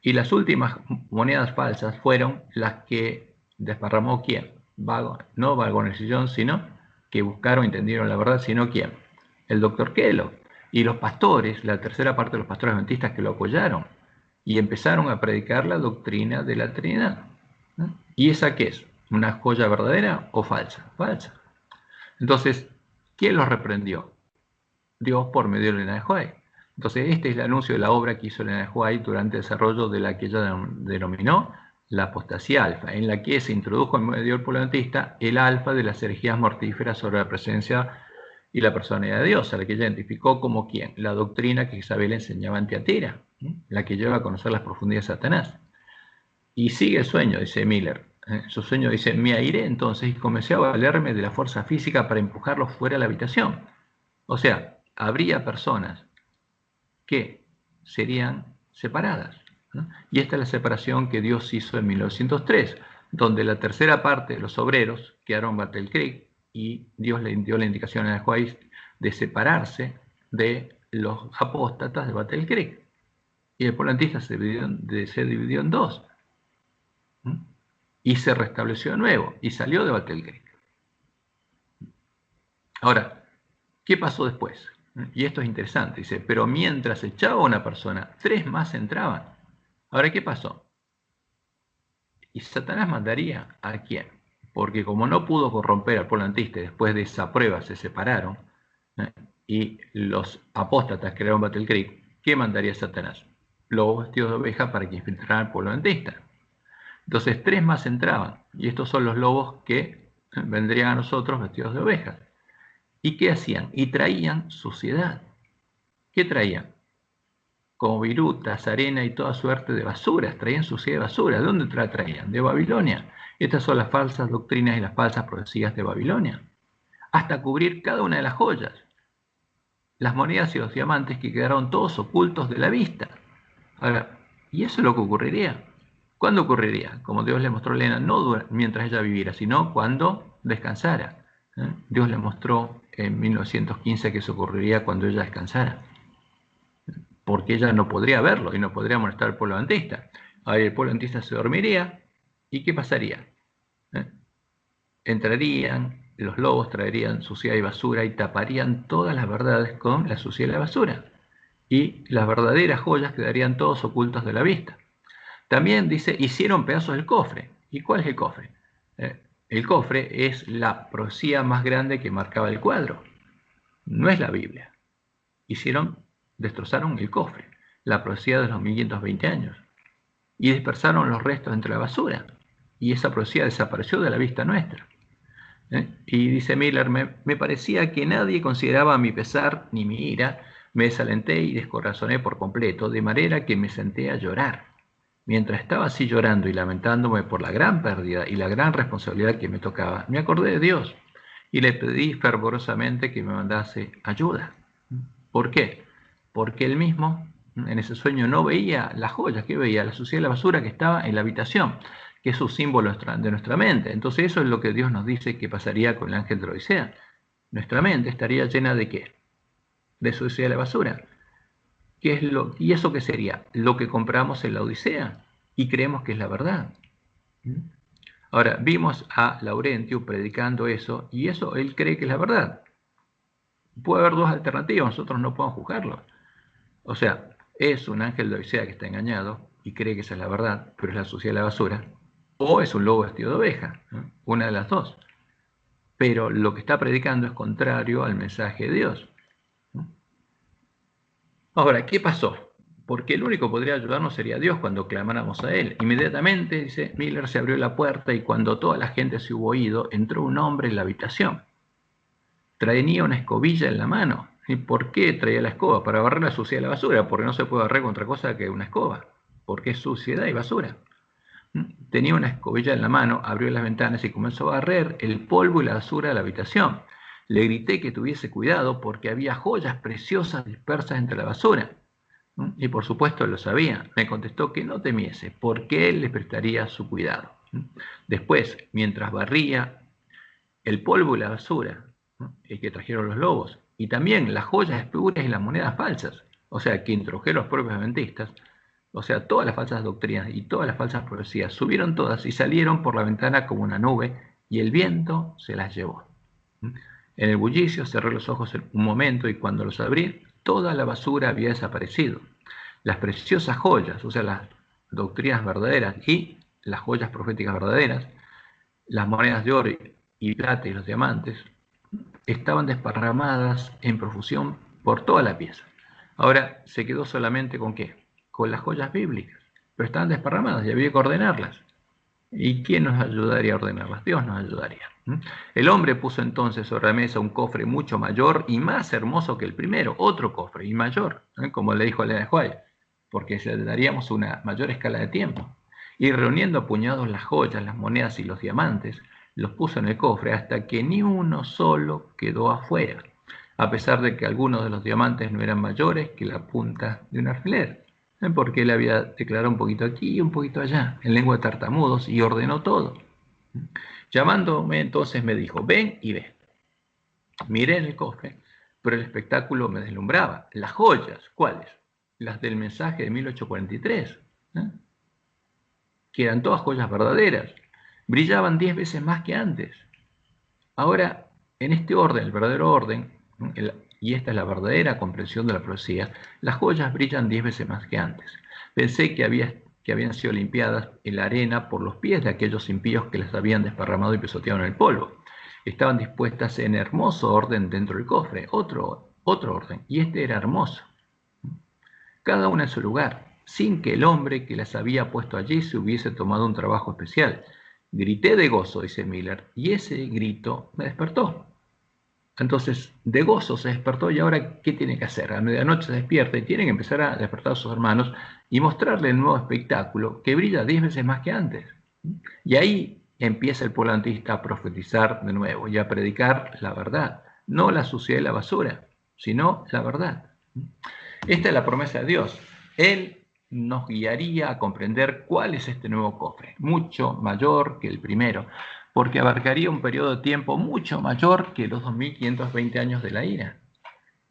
Y las últimas monedas falsas fueron las que desparramó ¿quién? No Waggoner y Jones, sino que buscaron y entendieron la verdad, sino ¿quién? El doctor Kellogg. Y los pastores, la tercera parte de los pastores adventistas que lo apoyaron, y empezaron a predicar la doctrina de la Trinidad. ¿Y esa qué es? ¿Una joya verdadera o falsa? Falsa. Entonces, ¿quién los reprendió? Dios por medio de Elena de White. Entonces, este es el anuncio de la obra que hizo Elena de White durante el desarrollo de la que ella denominó la apostasía alfa, en la que se introdujo en medio del pueblo adventista el alfa de las herejías mortíferas sobre la presencia y la personalidad de Dios, a la que ella identificó como ¿quién? La doctrina que Isabel enseñaba en Tiatira, la que lleva a conocer las profundidades de Satanás. Y sigue el sueño, dice Miller. Su sueño dice, me airé entonces y comencé a valerme de la fuerza física para empujarlos fuera de la habitación. O sea, habría personas que serían separadas, ¿no? Y esta es la separación que Dios hizo en 1903, donde la tercera parte de los obreros quedaron en Battle Creek y Dios le dio la indicación a White de separarse de los apóstatas de Battle Creek. Y el pueblo adventista se dividió en dos. Y se restableció de nuevo y salió de Battle Creek. Ahora, ¿qué pasó después? Y esto es interesante, dice, pero mientras echaba a una persona, 3 más entraban. Ahora, ¿qué pasó? Y Satanás mandaría ¿a quién? Porque como no pudo corromper al pueblo adventista, después de esa prueba se separaron, y los apóstatas crearon Battle Creek, ¿qué mandaría Satanás? Lobos vestidos de oveja para que infiltraran al pueblo adventista. Entonces 3 más entraban, y estos son los lobos que vendrían a nosotros vestidos de ovejas. ¿Y qué hacían? Y traían suciedad. ¿Qué traían? Como virutas, arena y toda suerte de basuras. Traían suciedad de basura. ¿De dónde la traían? De Babilonia. Estas son las falsas doctrinas y las falsas profecías de Babilonia. Hasta cubrir cada una de las joyas, las monedas y los diamantes que quedaron todos ocultos de la vista. Ahora, ¿y eso es lo que ocurriría? ¿Cuándo ocurriría? Como Dios le mostró a Elena, no mientras ella viviera, sino cuando descansara. Dios le mostró en 1915 que eso ocurriría cuando ella descansara, porque ella no podría verlo y no podría molestar al pueblo adventista. Ahora el pueblo adventista se dormiría, ¿y qué pasaría? Entrarían los lobos, traerían suciedad y basura y taparían todas las verdades con la suciedad y la basura. Y las verdaderas joyas quedarían todos ocultos de la vista. También dice, hicieron pedazos del cofre. ¿Y cuál es el cofre? El cofre es la profecía más grande que marcaba el cuadro. No es la Biblia. Destrozaron el cofre, la profecía de los 1520 años. Y dispersaron los restos entre la basura. Y esa profecía desapareció de la vista nuestra. Y dice Miller, me parecía que nadie consideraba mi pesar ni mi ira. Me desalenté y descorazoné por completo, de manera que me senté a llorar. Mientras estaba así llorando y lamentándome por la gran pérdida y la gran responsabilidad que me tocaba, me acordé de Dios y le pedí fervorosamente que me mandase ayuda. ¿Por qué? Porque él mismo en ese sueño no veía las joyas, que veía la suciedad y la basura que estaba en la habitación, que es un símbolo de nuestra mente. Entonces eso es lo que Dios nos dice que pasaría con el ángel de la Odisea. Nuestra mente estaría llena ¿de qué? De suciedad y la basura. ¿Y eso qué sería? Lo que compramos en la Odisea y creemos que es la verdad. Ahora, vimos a Laurentio predicando eso y eso él cree que es la verdad. Puede haber dos alternativas, nosotros no podemos juzgarlo. O sea, es un ángel de Odisea que está engañado y cree que esa es la verdad, pero es la suciedad de la basura, o es un lobo vestido de oveja, ¿no? Una de las dos. Pero lo que está predicando es contrario al mensaje de Dios. Ahora, ¿qué pasó? Porque el único que podría ayudarnos sería Dios cuando clamáramos a Él. Inmediatamente, dice Miller, se abrió la puerta y cuando toda la gente se hubo ido, entró un hombre en la habitación. Traía una escobilla en la mano. ¿Y por qué traía la escoba? Para barrer la suciedad de la basura, porque no se puede barrer con otra cosa que una escoba, porque es suciedad y basura. Tenía una escobilla en la mano, abrió las ventanas y comenzó a barrer el polvo y la basura de la habitación. Le grité que tuviese cuidado porque había joyas preciosas dispersas entre la basura. Y por supuesto lo sabía. Me contestó que no temiese, porque él le prestaría su cuidado. Después, mientras barría el polvo y la basura, el que trajeron los lobos, y también las joyas puras y las monedas falsas, o sea, que introdujeron los propios adventistas, o sea, todas las falsas doctrinas y todas las falsas profecías, subieron todas y salieron por la ventana como una nube, y el viento se las llevó. En el bullicio cerré los ojos un momento y cuando los abrí, toda la basura había desaparecido. Las preciosas joyas, o sea, las doctrinas verdaderas y las joyas proféticas verdaderas, las monedas de oro y plata y los diamantes, estaban desparramadas en profusión por toda la pieza. Ahora se quedó solamente ¿con qué? Con las joyas bíblicas, pero estaban desparramadas y había que ordenarlas. ¿Y quién nos ayudaría a ordenarlas? Dios nos ayudaría. El hombre puso entonces sobre la mesa un cofre mucho mayor y más hermoso que el primero, otro cofre y mayor, como le dijo a Elena White, porque le daríamos una mayor escala de tiempo. Y reuniendo a puñados las joyas, las monedas y los diamantes, los puso en el cofre hasta que ni uno solo quedó afuera, a pesar de que algunos de los diamantes no eran mayores que la punta de un alfiler, porque él había declarado un poquito aquí y un poquito allá, en lengua de tartamudos, y ordenó todo. Llamándome entonces me dijo, ven y ve. Miré en el cofre, pero el espectáculo me deslumbraba. Las joyas, ¿cuáles? Las del mensaje de 1843, que eran todas joyas verdaderas. Brillaban 10 veces más que antes. Ahora, en este orden, el verdadero orden, y esta es la verdadera comprensión de la profecía, las joyas brillan 10 veces más que antes. Pensé que habían sido limpiadas en la arena por los pies de aquellos impíos que las habían desparramado y pisoteado en el polvo. Estaban dispuestas en hermoso orden dentro del cofre, otro orden, y este era hermoso. Cada una en su lugar, sin que el hombre que las había puesto allí se hubiese tomado un trabajo especial. Grité de gozo, dice Miller, y ese grito me despertó. Entonces, de gozo se despertó y ahora, ¿qué tiene que hacer? A medianoche se despierta y tiene que empezar a despertar a sus hermanos y mostrarle el nuevo espectáculo que brilla 10 veces más que antes. Y ahí empieza el pueblo antista a profetizar de nuevo y a predicar la verdad, no la suciedad y la basura, sino la verdad. Esta es la promesa de Dios. Él nos guiaría a comprender cuál es este nuevo cofre, mucho mayor que el primero, porque abarcaría un periodo de tiempo mucho mayor que los 2520 años de la ira.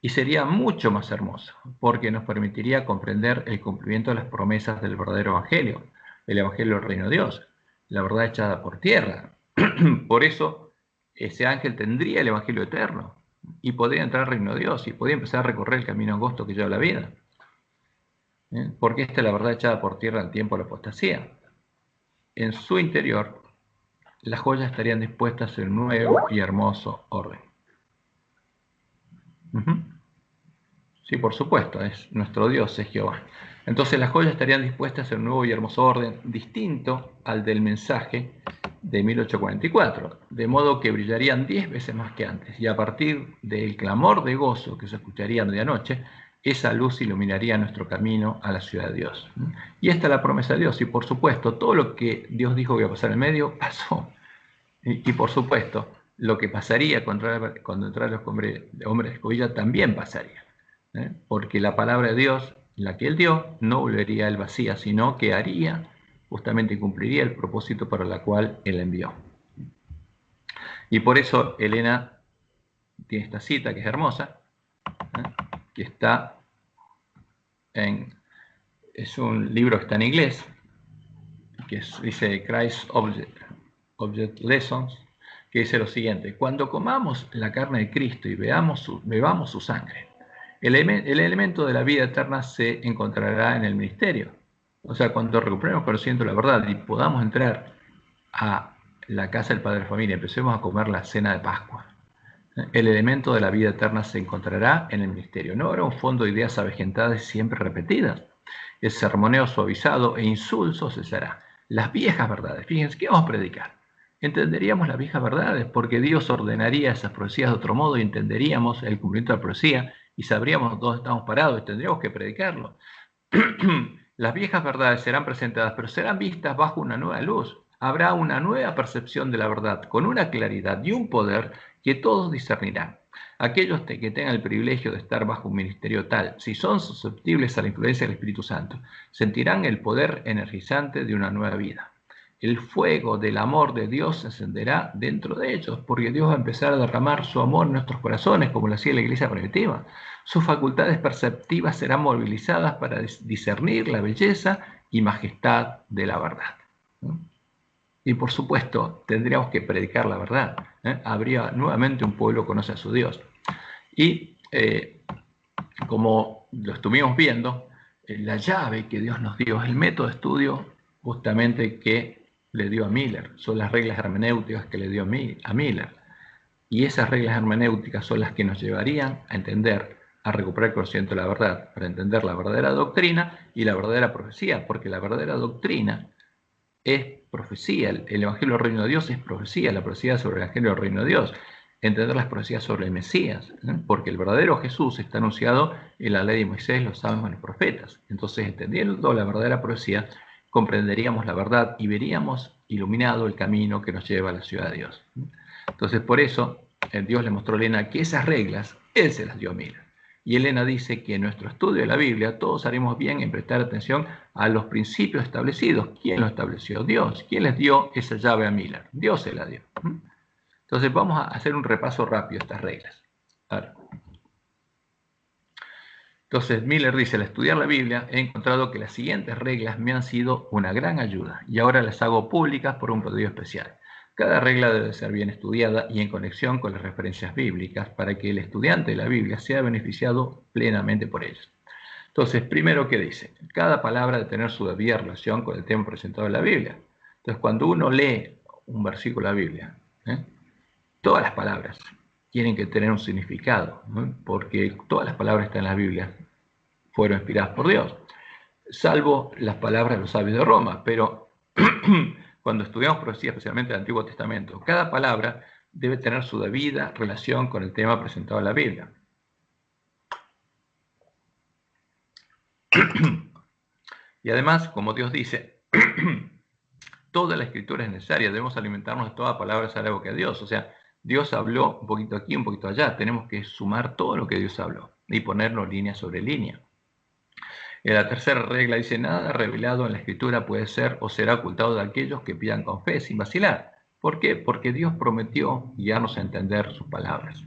Y sería mucho más hermoso, porque nos permitiría comprender el cumplimiento de las promesas del verdadero evangelio, el evangelio del reino de Dios, la verdad echada por tierra. Por eso, ese ángel tendría el evangelio eterno y podría entrar al reino de Dios y podría empezar a recorrer el camino angosto que lleva la vida. Porque esta es la verdad echada por tierra al tiempo de la apostasía. En su interior, las joyas estarían dispuestas en un nuevo y hermoso orden. Sí, por supuesto, es nuestro Dios, es Jehová. Entonces las joyas estarían dispuestas en un nuevo y hermoso orden, distinto al del mensaje de 1844, de modo que brillarían 10 veces más que antes, y a partir del clamor de gozo que se escucharía a medianoche, esa luz iluminaría nuestro camino a la ciudad de Dios. Y esta es la promesa de Dios, y por supuesto, todo lo que Dios dijo que iba a pasar en medio, pasó. Y por supuesto, lo que pasaría cuando entraran los hombres de escobilla también pasaría. Porque la palabra de Dios, la que Él dio, no volvería al vacía, sino que haría, justamente cumpliría el propósito para el cual Él envió. Y por eso Elena tiene esta cita que es hermosa, que está es un libro que está en inglés, que dice Christ Object Lessons, que dice lo siguiente: cuando comamos la carne de Cristo y bebamos su sangre, el elemento de la vida eterna se encontrará en el ministerio. O sea, cuando recuperemos conocimiento de la verdad y podamos entrar a la casa del Padre de Familia, empecemos a comer la cena de Pascua, el elemento de la vida eterna se encontrará en el ministerio. No habrá un fondo de ideas avejentadas y siempre repetidas. El sermoneo suavizado e insulso cesará. Las viejas verdades, fíjense, ¿qué vamos a predicar? Entenderíamos las viejas verdades porque Dios ordenaría esas profecías de otro modo y entenderíamos el cumplimiento de la profecía y sabríamos dónde estamos parados y tendríamos que predicarlo. Las viejas verdades serán presentadas, pero serán vistas bajo una nueva luz. Habrá una nueva percepción de la verdad, con una claridad y un poder que todos discernirán. Aquellos que tengan el privilegio de estar bajo un ministerio tal, si son susceptibles a la influencia del Espíritu Santo, sentirán el poder energizante de una nueva vida. El fuego del amor de Dios se encenderá dentro de ellos, porque Dios va a empezar a derramar su amor en nuestros corazones, como lo hacía la iglesia primitiva. Sus facultades perceptivas serán movilizadas para discernir la belleza y majestad de la verdad. Y por supuesto, tendríamos que predicar la verdad. Habría nuevamente un pueblo que conoce a su Dios. Y como lo estuvimos viendo, la llave que Dios nos dio es el método de estudio justamente que le dio a Miller. Son las reglas hermenéuticas que le dio a Miller. Y esas reglas hermenéuticas son las que nos llevarían a entender, a recuperar el conocimiento de la verdad, para entender la verdadera doctrina y la verdadera profecía, porque la verdadera doctrina es profecía. El Evangelio del Reino de Dios es profecía, la profecía sobre el Evangelio del Reino de Dios. Entender las profecías sobre el Mesías, porque el verdadero Jesús está anunciado en la ley de Moisés, los salmos y los profetas. Entonces, entendiendo la verdadera profecía, comprenderíamos la verdad y veríamos iluminado el camino que nos lleva a la ciudad de Dios. Entonces, por eso, Dios le mostró a Elena que esas reglas, Él se las dio a Miller. Y Elena dice que en nuestro estudio de la Biblia todos haremos bien en prestar atención a los principios establecidos. ¿Quién lo estableció? Dios. ¿Quién les dio esa llave a Miller? Dios se la dio. Entonces vamos a hacer un repaso rápido de estas reglas. Entonces Miller dice: al estudiar la Biblia he encontrado que las siguientes reglas me han sido una gran ayuda y ahora las hago públicas por un motivo especial. Cada regla debe ser bien estudiada y en conexión con las referencias bíblicas para que el estudiante de la Biblia sea beneficiado plenamente por ellas. Entonces, primero, ¿qué dice? Cada palabra debe tener su debida relación con el tema presentado en la Biblia. Entonces, cuando uno lee un versículo de la Biblia, todas las palabras tienen que tener un significado, porque todas las palabras que están en la Biblia fueron inspiradas por Dios, salvo las palabras de los sabios de Roma, pero cuando estudiamos profecía, especialmente el Antiguo Testamento, cada palabra debe tener su debida relación con el tema presentado en la Biblia. Y además, como Dios dice, toda la escritura es necesaria, debemos alimentarnos de toda palabra de la boca de Dios. O sea, Dios habló un poquito aquí, un poquito allá. Tenemos que sumar todo lo que Dios habló y ponerlo línea sobre línea. En la tercera regla dice, nada revelado en la escritura puede ser o será ocultado de aquellos que pidan con fe, sin vacilar. ¿Por qué? Porque Dios prometió guiarnos a entender sus palabras.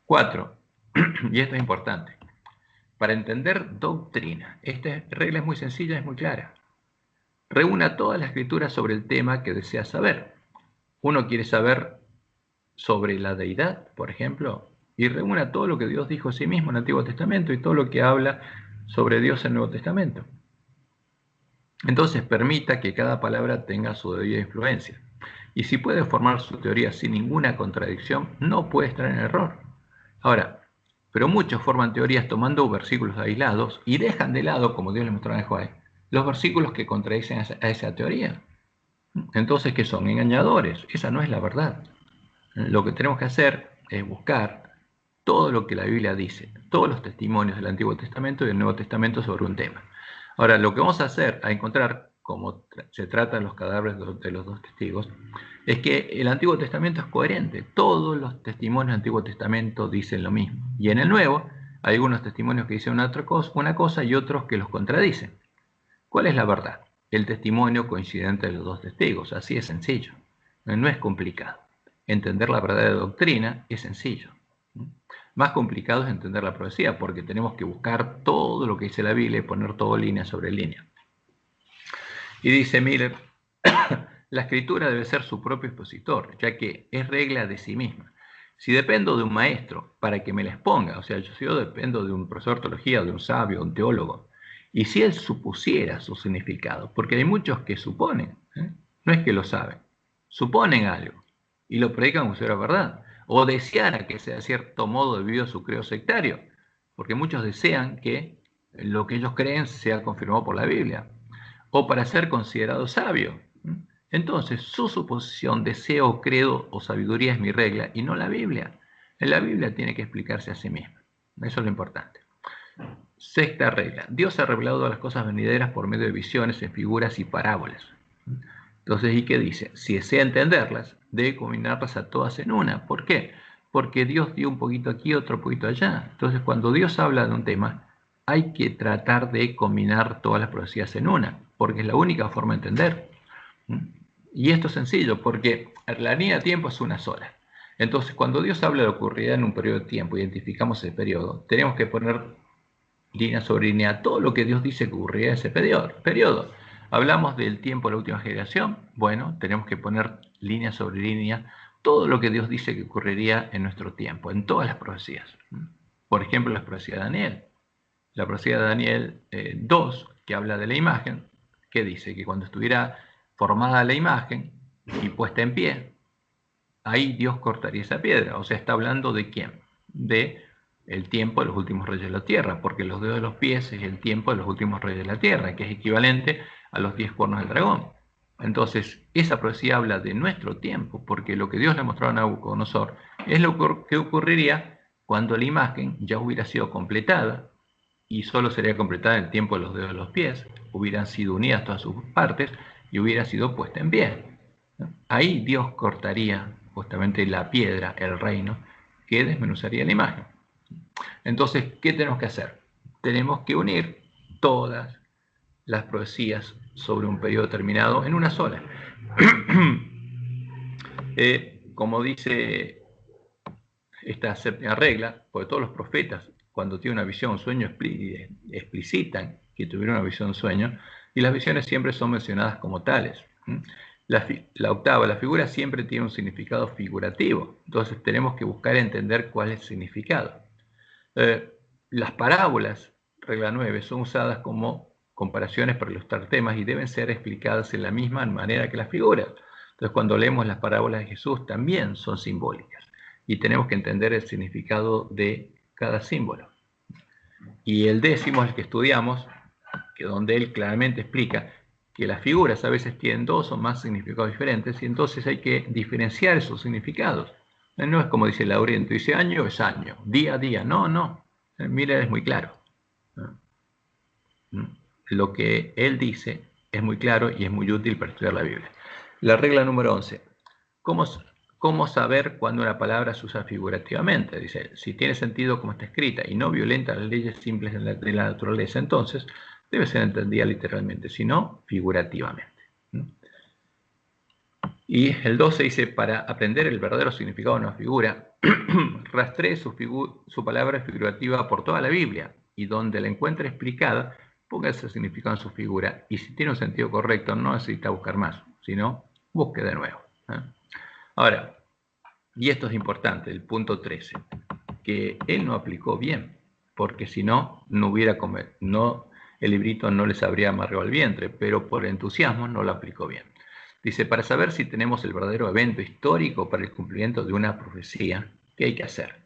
4. Y esto es importante. Para entender doctrina, esta regla es muy sencilla, es muy clara. Reúna toda la escritura sobre el tema que desea saber. Uno quiere saber sobre la deidad, por ejemplo, y reúna todo lo que Dios dijo a sí mismo en el Antiguo Testamento y todo lo que habla sobre Dios en el Nuevo Testamento. Entonces permita que cada palabra tenga su debida influencia. Y si puede formar su teoría sin ninguna contradicción, no puede estar en error. Ahora, pero muchos forman teorías tomando versículos aislados y dejan de lado, como Dios le mostró a Joel, los versículos que contradicen a esa teoría. Entonces, ¿qué son? Engañadores. Esa no es la verdad. Lo que tenemos que hacer es buscar todo lo que la Biblia dice, todos los testimonios del Antiguo Testamento y del Nuevo Testamento sobre un tema. Ahora, lo que vamos a hacer, a encontrar, como se trata de los cadáveres de los dos testigos, es que el Antiguo Testamento es coherente. Todos los testimonios del Antiguo Testamento dicen lo mismo. Y en el Nuevo, hay algunos testimonios que dicen una cosa y otros que los contradicen. ¿Cuál es la verdad? El testimonio coincidente de los dos testigos. Así es sencillo. No es complicado. Entender la verdadera doctrina es sencillo. Más complicado es entender la profecía, porque tenemos que buscar todo lo que dice la Biblia y poner todo línea sobre línea. Y dice Miller, la escritura debe ser su propio expositor, ya que es regla de sí misma. Si dependo de un maestro para que me la exponga, o sea, yo dependo de un profesor de teología, de un sabio, un teólogo, y si él supusiera su significado, porque hay muchos que suponen, no es que lo saben, suponen algo y lo predican como si fuera verdad, o deseara que sea de cierto modo debido a su credo sectario, porque muchos desean que lo que ellos creen sea confirmado por la Biblia, o para ser considerado sabio. Entonces, su suposición, deseo, credo o sabiduría es mi regla y no la Biblia. En la Biblia tiene que explicarse a sí misma. Eso es lo importante. Sexta regla. Dios ha revelado las cosas venideras por medio de visiones, en figuras y parábolas. Entonces, ¿y qué dice? Si desea entenderlas, debe combinarlas a todas en una. ¿Por qué? Porque Dios dio un poquito aquí, otro poquito allá. Entonces, cuando Dios habla de un tema, hay que tratar de combinar todas las profecías en una, porque es la única forma de entender. Y esto es sencillo, porque la línea de tiempo es una sola. Entonces, cuando Dios habla de lo que ocurrirá en un periodo de tiempo, identificamos ese periodo, tenemos que poner línea sobre línea todo lo que Dios dice que ocurrirá en ese periodo. Hablamos del tiempo de la última generación, bueno, tenemos que poner línea sobre línea todo lo que Dios dice que ocurriría en nuestro tiempo, en todas las profecías. Por ejemplo, la profecía de Daniel. La profecía de Daniel 2, que habla de la imagen, que dice que cuando estuviera formada la imagen y puesta en pie, ahí Dios cortaría esa piedra. O sea, está hablando de quién, de el tiempo de los últimos reyes de la tierra, porque los dedos de los pies es el tiempo de los últimos reyes de la tierra, que es equivalente a los 10 cuernos del dragón. Entonces, esa profecía habla de nuestro tiempo, porque lo que Dios le mostró a Nabucodonosor es lo que ocurriría cuando la imagen ya hubiera sido completada, y solo sería completada en el tiempo de los dedos de los pies, hubieran sido unidas todas sus partes y hubiera sido puesta en pie. Ahí Dios cortaría justamente la piedra, el reino, que desmenuzaría la imagen. Entonces, ¿qué tenemos que hacer? Tenemos que unir todas las profecías sobre un periodo determinado en una sola. Como dice esta séptima regla, porque todos los profetas, cuando tienen una visión, un sueño, explicitan que tuvieron una visión, un sueño, y las visiones siempre son mencionadas como tales. La octava, la figura siempre tiene un significado figurativo, entonces tenemos que buscar entender cuál es el significado. Las parábolas, regla 9, son usadas como comparaciones para ilustrar temas y deben ser explicadas en la misma manera que las figuras. Entonces, cuando leemos las parábolas de Jesús, también son simbólicas y tenemos que entender el significado de cada símbolo. Y el décimo es el que estudiamos, que donde él claramente explica que las figuras a veces tienen dos o más significados diferentes y entonces hay que diferenciar esos significados. No es como dice Laurento, dice año es año, día a día. No, no. Mira, es muy claro. Lo que él dice es muy claro y es muy útil para estudiar la Biblia. La regla número 11. ¿Cómo saber cuándo una palabra se usa figurativamente? Dice, si tiene sentido como está escrita y no violenta las leyes simples de la naturaleza, entonces debe ser entendida literalmente, si no, figurativamente. Y el 12 dice, para aprender el verdadero significado de una figura, rastree su palabra figurativa por toda la Biblia y donde la encuentre explicada, ponga ese significado en su figura y si tiene un sentido correcto no necesita buscar más, sino busque de nuevo. Ahora, y esto es importante, el punto 13, que él no aplicó bien, porque si no, el librito no les habría amarrado al vientre, pero por entusiasmo no lo aplicó bien. Dice, para saber si tenemos el verdadero evento histórico para el cumplimiento de una profecía, ¿qué hay que hacer?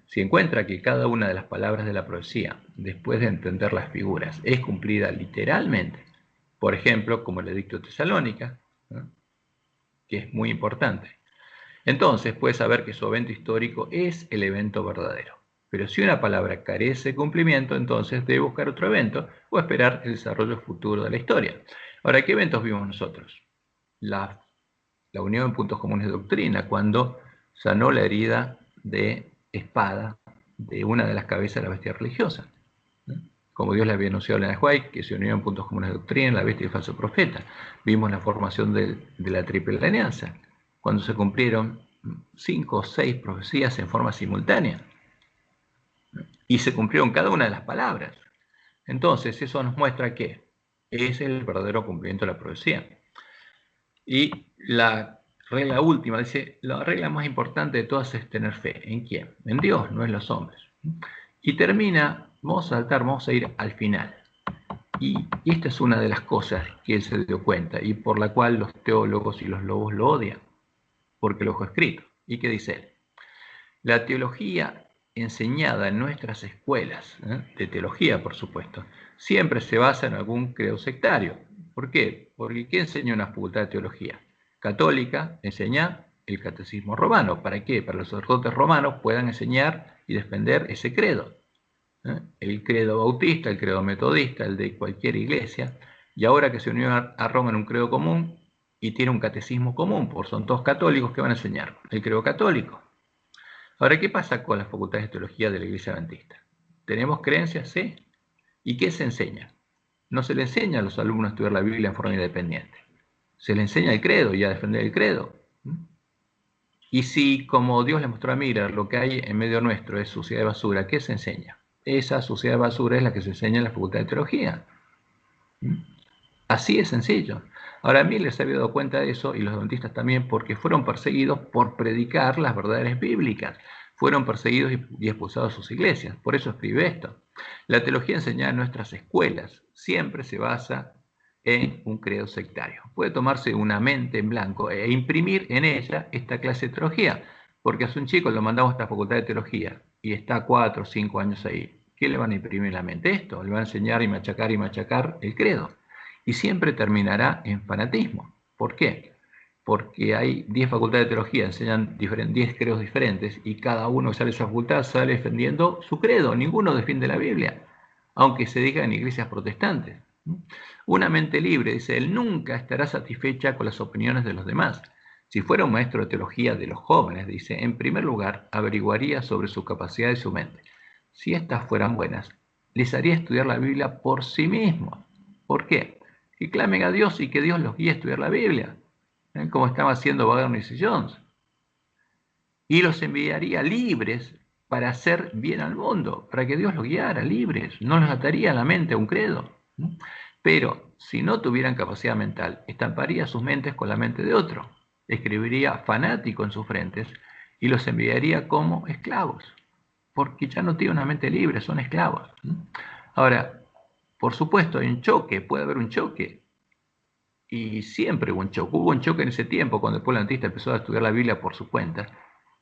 Si encuentra que cada una de las palabras de la profecía, después de entender las figuras, es cumplida literalmente, por ejemplo, como el edicto de Tesalónica, que es muy importante, entonces puede saber que su evento histórico es el evento verdadero. Pero si una palabra carece de cumplimiento, entonces debe buscar otro evento o esperar el desarrollo futuro de la historia. Ahora, ¿qué eventos vimos nosotros? La unión en puntos comunes de doctrina, cuando sanó la herida de espada de una de las cabezas de la bestia religiosa. Como Dios le había anunciado a Elena White, que se unió en puntos comunes de doctrina, la bestia y el falso profeta. Vimos la formación de la triple alianza, cuando se cumplieron 5 o 6 profecías en forma simultánea. Y se cumplieron cada una de las palabras. Entonces, eso nos muestra que es el verdadero cumplimiento de la profecía. Y la regla última dice, la regla más importante de todas es tener fe. ¿En quién? En Dios, no en los hombres. Y termina, vamos a ir al final. Y esta es una de las cosas que él se dio cuenta y por la cual los teólogos y los lobos lo odian, porque lo dejó escrito. ¿Y qué dice él? La teología enseñada en nuestras escuelas, de teología por supuesto, siempre se basa en algún credo sectario. ¿Por qué? Porque ¿qué enseña una facultad de teología? Católica enseña el catecismo romano. ¿Para qué? Para que los sacerdotes romanos puedan enseñar y defender ese credo. El credo bautista, el credo metodista, el de cualquier iglesia, y ahora que se unió a Roma en un credo común y tiene un catecismo común, porque son todos católicos, que van a enseñar el credo católico. Ahora, ¿qué pasa con las facultades de teología de la Iglesia Adventista? ¿Tenemos creencias? Sí. ¿Y qué se enseña? No se le enseña a los alumnos a estudiar la Biblia en forma independiente. Se le enseña el credo y a defender el credo. Y si, como Dios le mostró a Mira, lo que hay en medio nuestro es suciedad y basura, ¿qué se enseña? Esa suciedad y basura es la que se enseña en la facultad de teología. Así es sencillo. Ahora, Miller se había dado cuenta de eso, y los adventistas también, porque fueron perseguidos por predicar las verdades bíblicas. Fueron perseguidos y expulsados de sus iglesias. Por eso escribe esto. La teología enseñada en nuestras escuelas siempre se basa en un credo sectario. Puede tomarse una mente en blanco e imprimir en ella esta clase de teología, porque a un chico lo mandamos a esta facultad de teología y está 4 o 5 años ahí. ¿Qué le van a imprimir en la mente? Esto, le van a enseñar y machacar el credo. Y siempre terminará en fanatismo. ¿Por qué? Porque hay 10 facultades de teología, enseñan 10 credos diferentes y cada uno que sale de esa facultad sale defendiendo su credo. Ninguno defiende la Biblia, aunque se diga en iglesias protestantes. Una mente libre, dice él, nunca estará satisfecha con las opiniones de los demás. Si fuera un maestro de teología de los jóvenes, dice, en primer lugar, averiguaría sobre su capacidad y su mente. Si estas fueran buenas, les haría estudiar la Biblia por sí mismos. ¿Por qué? Que clamen a Dios y que Dios los guíe a estudiar la Biblia, como estaba haciendo Wagner y Jones. Y los enviaría libres para hacer bien al mundo, para que Dios los guiara, libres. No los ataría a la mente a un credo. Pero si no tuvieran capacidad mental, estamparía sus mentes con la mente de otro. Escribiría fanático en sus frentes y los enviaría como esclavos, porque ya no tienen una mente libre, son esclavos. Ahora, por supuesto, hay un choque, puede haber un choque. Y siempre hubo un choque. Hubo un choque en ese tiempo cuando el pueblo adventista empezó a estudiar la Biblia por su cuenta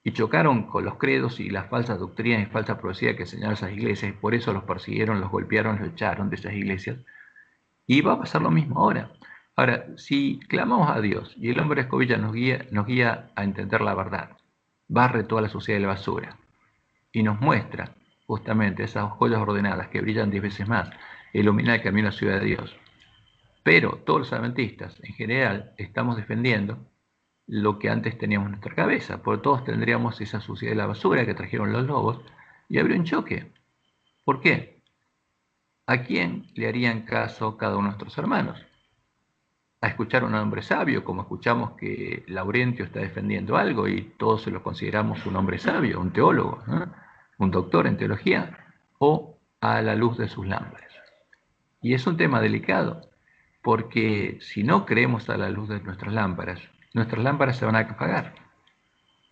y chocaron con los credos y las falsas doctrinas y falsas profecías que enseñaban esas iglesias. Y por eso los persiguieron, los golpearon, los echaron de esas iglesias. Y va a pasar lo mismo ahora. Ahora, si clamamos a Dios y el hombre escobilla nos guía a entender la verdad, barre toda la suciedad y la basura y nos muestra justamente esas joyas ordenadas que brillan 10 veces más, ilumina el camino a la ciudad de Dios. Pero todos los adventistas, en general, estamos defendiendo lo que antes teníamos en nuestra cabeza, porque todos tendríamos esa suciedad y la basura que trajeron los lobos y habría un choque. ¿Por qué? ¿A quién le harían caso cada uno de nuestros hermanos? A escuchar a un hombre sabio, como escuchamos que Laurentio está defendiendo algo y todos se lo consideramos un hombre sabio, un teólogo, un doctor en teología, o a la luz de sus lámparas. Y es un tema delicado, porque si no creemos a la luz de nuestras lámparas se van a apagar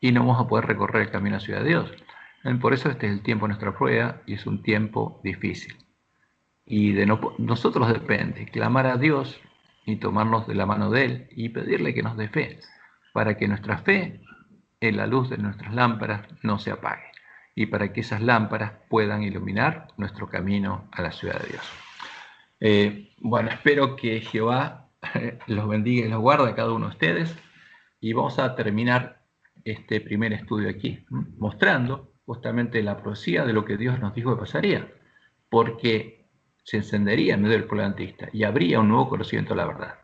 y no vamos a poder recorrer el camino hacia Dios. Por eso este es el tiempo de nuestra prueba y es un tiempo difícil. Y de nosotros depende clamar a Dios y tomarnos de la mano de Él y pedirle que nos dé fe, para que nuestra fe en la luz de nuestras lámparas no se apague y para que esas lámparas puedan iluminar nuestro camino a la ciudad de Dios. Bueno, espero que Jehová los bendiga y los guarde a cada uno de ustedes y vamos a terminar este primer estudio aquí, mostrando justamente la profecía de lo que Dios nos dijo que pasaría, porque se encendería en medio del pueblo adventista y habría un nuevo conocimiento de la verdad,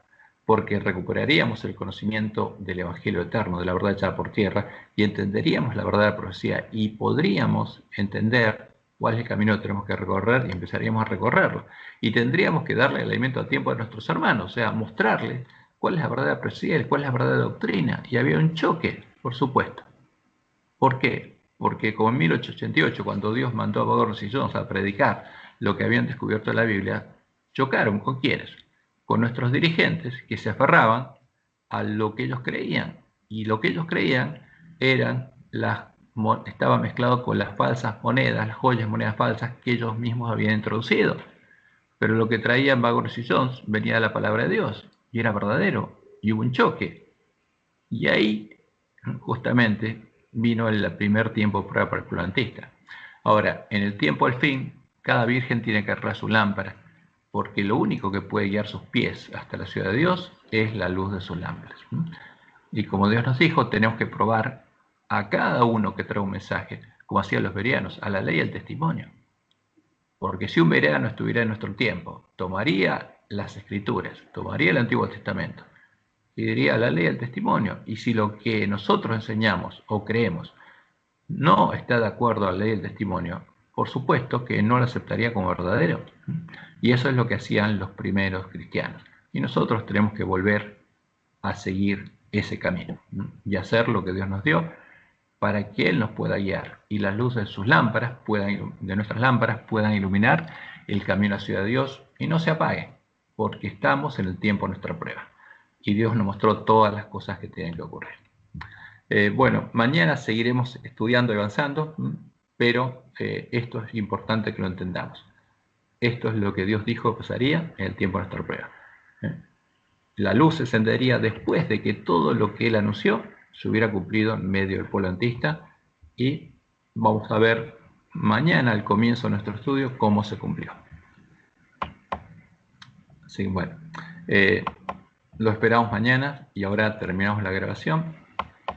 porque recuperaríamos el conocimiento del Evangelio eterno, de la verdad echada por tierra, y entenderíamos la verdad de la profecía y podríamos entender cuál es el camino que tenemos que recorrer y empezaríamos a recorrerlo. Y tendríamos que darle el alimento a tiempo a nuestros hermanos, o sea, mostrarles cuál es la verdad de la profecía y cuál es la verdad de la doctrina. Y había un choque, por supuesto. ¿Por qué? Porque como en 1888, cuando Dios mandó a Bagorros y Jones a predicar lo que habían descubierto en la Biblia, chocaron ¿con quiénes? Con nuestros dirigentes que se aferraban a lo que ellos creían. Y lo que ellos creían estaba mezclado con las falsas monedas, las joyas, monedas falsas que ellos mismos habían introducido. Pero lo que traían Bagorros y Jones venía de la palabra de Dios y era verdadero. Y hubo un choque. Y ahí, justamente, vino el primer tiempo prueba para el pueblo adventista. Ahora, en el tiempo del fin, cada virgen tiene que agarrar su lámpara, porque lo único que puede guiar sus pies hasta la ciudad de Dios es la luz de sus lámparas. Y como Dios nos dijo, tenemos que probar a cada uno que trae un mensaje, como hacían los bereanos, a la ley y al testimonio. Porque si un bereano estuviera en nuestro tiempo, tomaría las escrituras, tomaría el Antiguo Testamento, y diría la ley y el testimonio. Y si lo que nosotros enseñamos o creemos no está de acuerdo a la ley y el testimonio, por supuesto que no lo aceptaría como verdadero. Y eso es lo que hacían los primeros cristianos. Y nosotros tenemos que volver a seguir ese camino y hacer lo que Dios nos dio para que Él nos pueda guiar y las luces de sus lámparas de nuestras lámparas puedan iluminar el camino hacia Dios y no se apague, porque estamos en el tiempo de nuestra prueba. Y Dios nos mostró todas las cosas que tienen que ocurrir. Bueno, mañana seguiremos estudiando y avanzando, pero esto es importante que lo entendamos. Esto es lo que Dios dijo que pasaría en el tiempo de nuestra prueba. La luz se encendería después de que todo lo que Él anunció se hubiera cumplido en medio del pueblo adventista y vamos a ver mañana al comienzo de nuestro estudio cómo se cumplió. Así que bueno, lo esperamos mañana y ahora terminamos la grabación.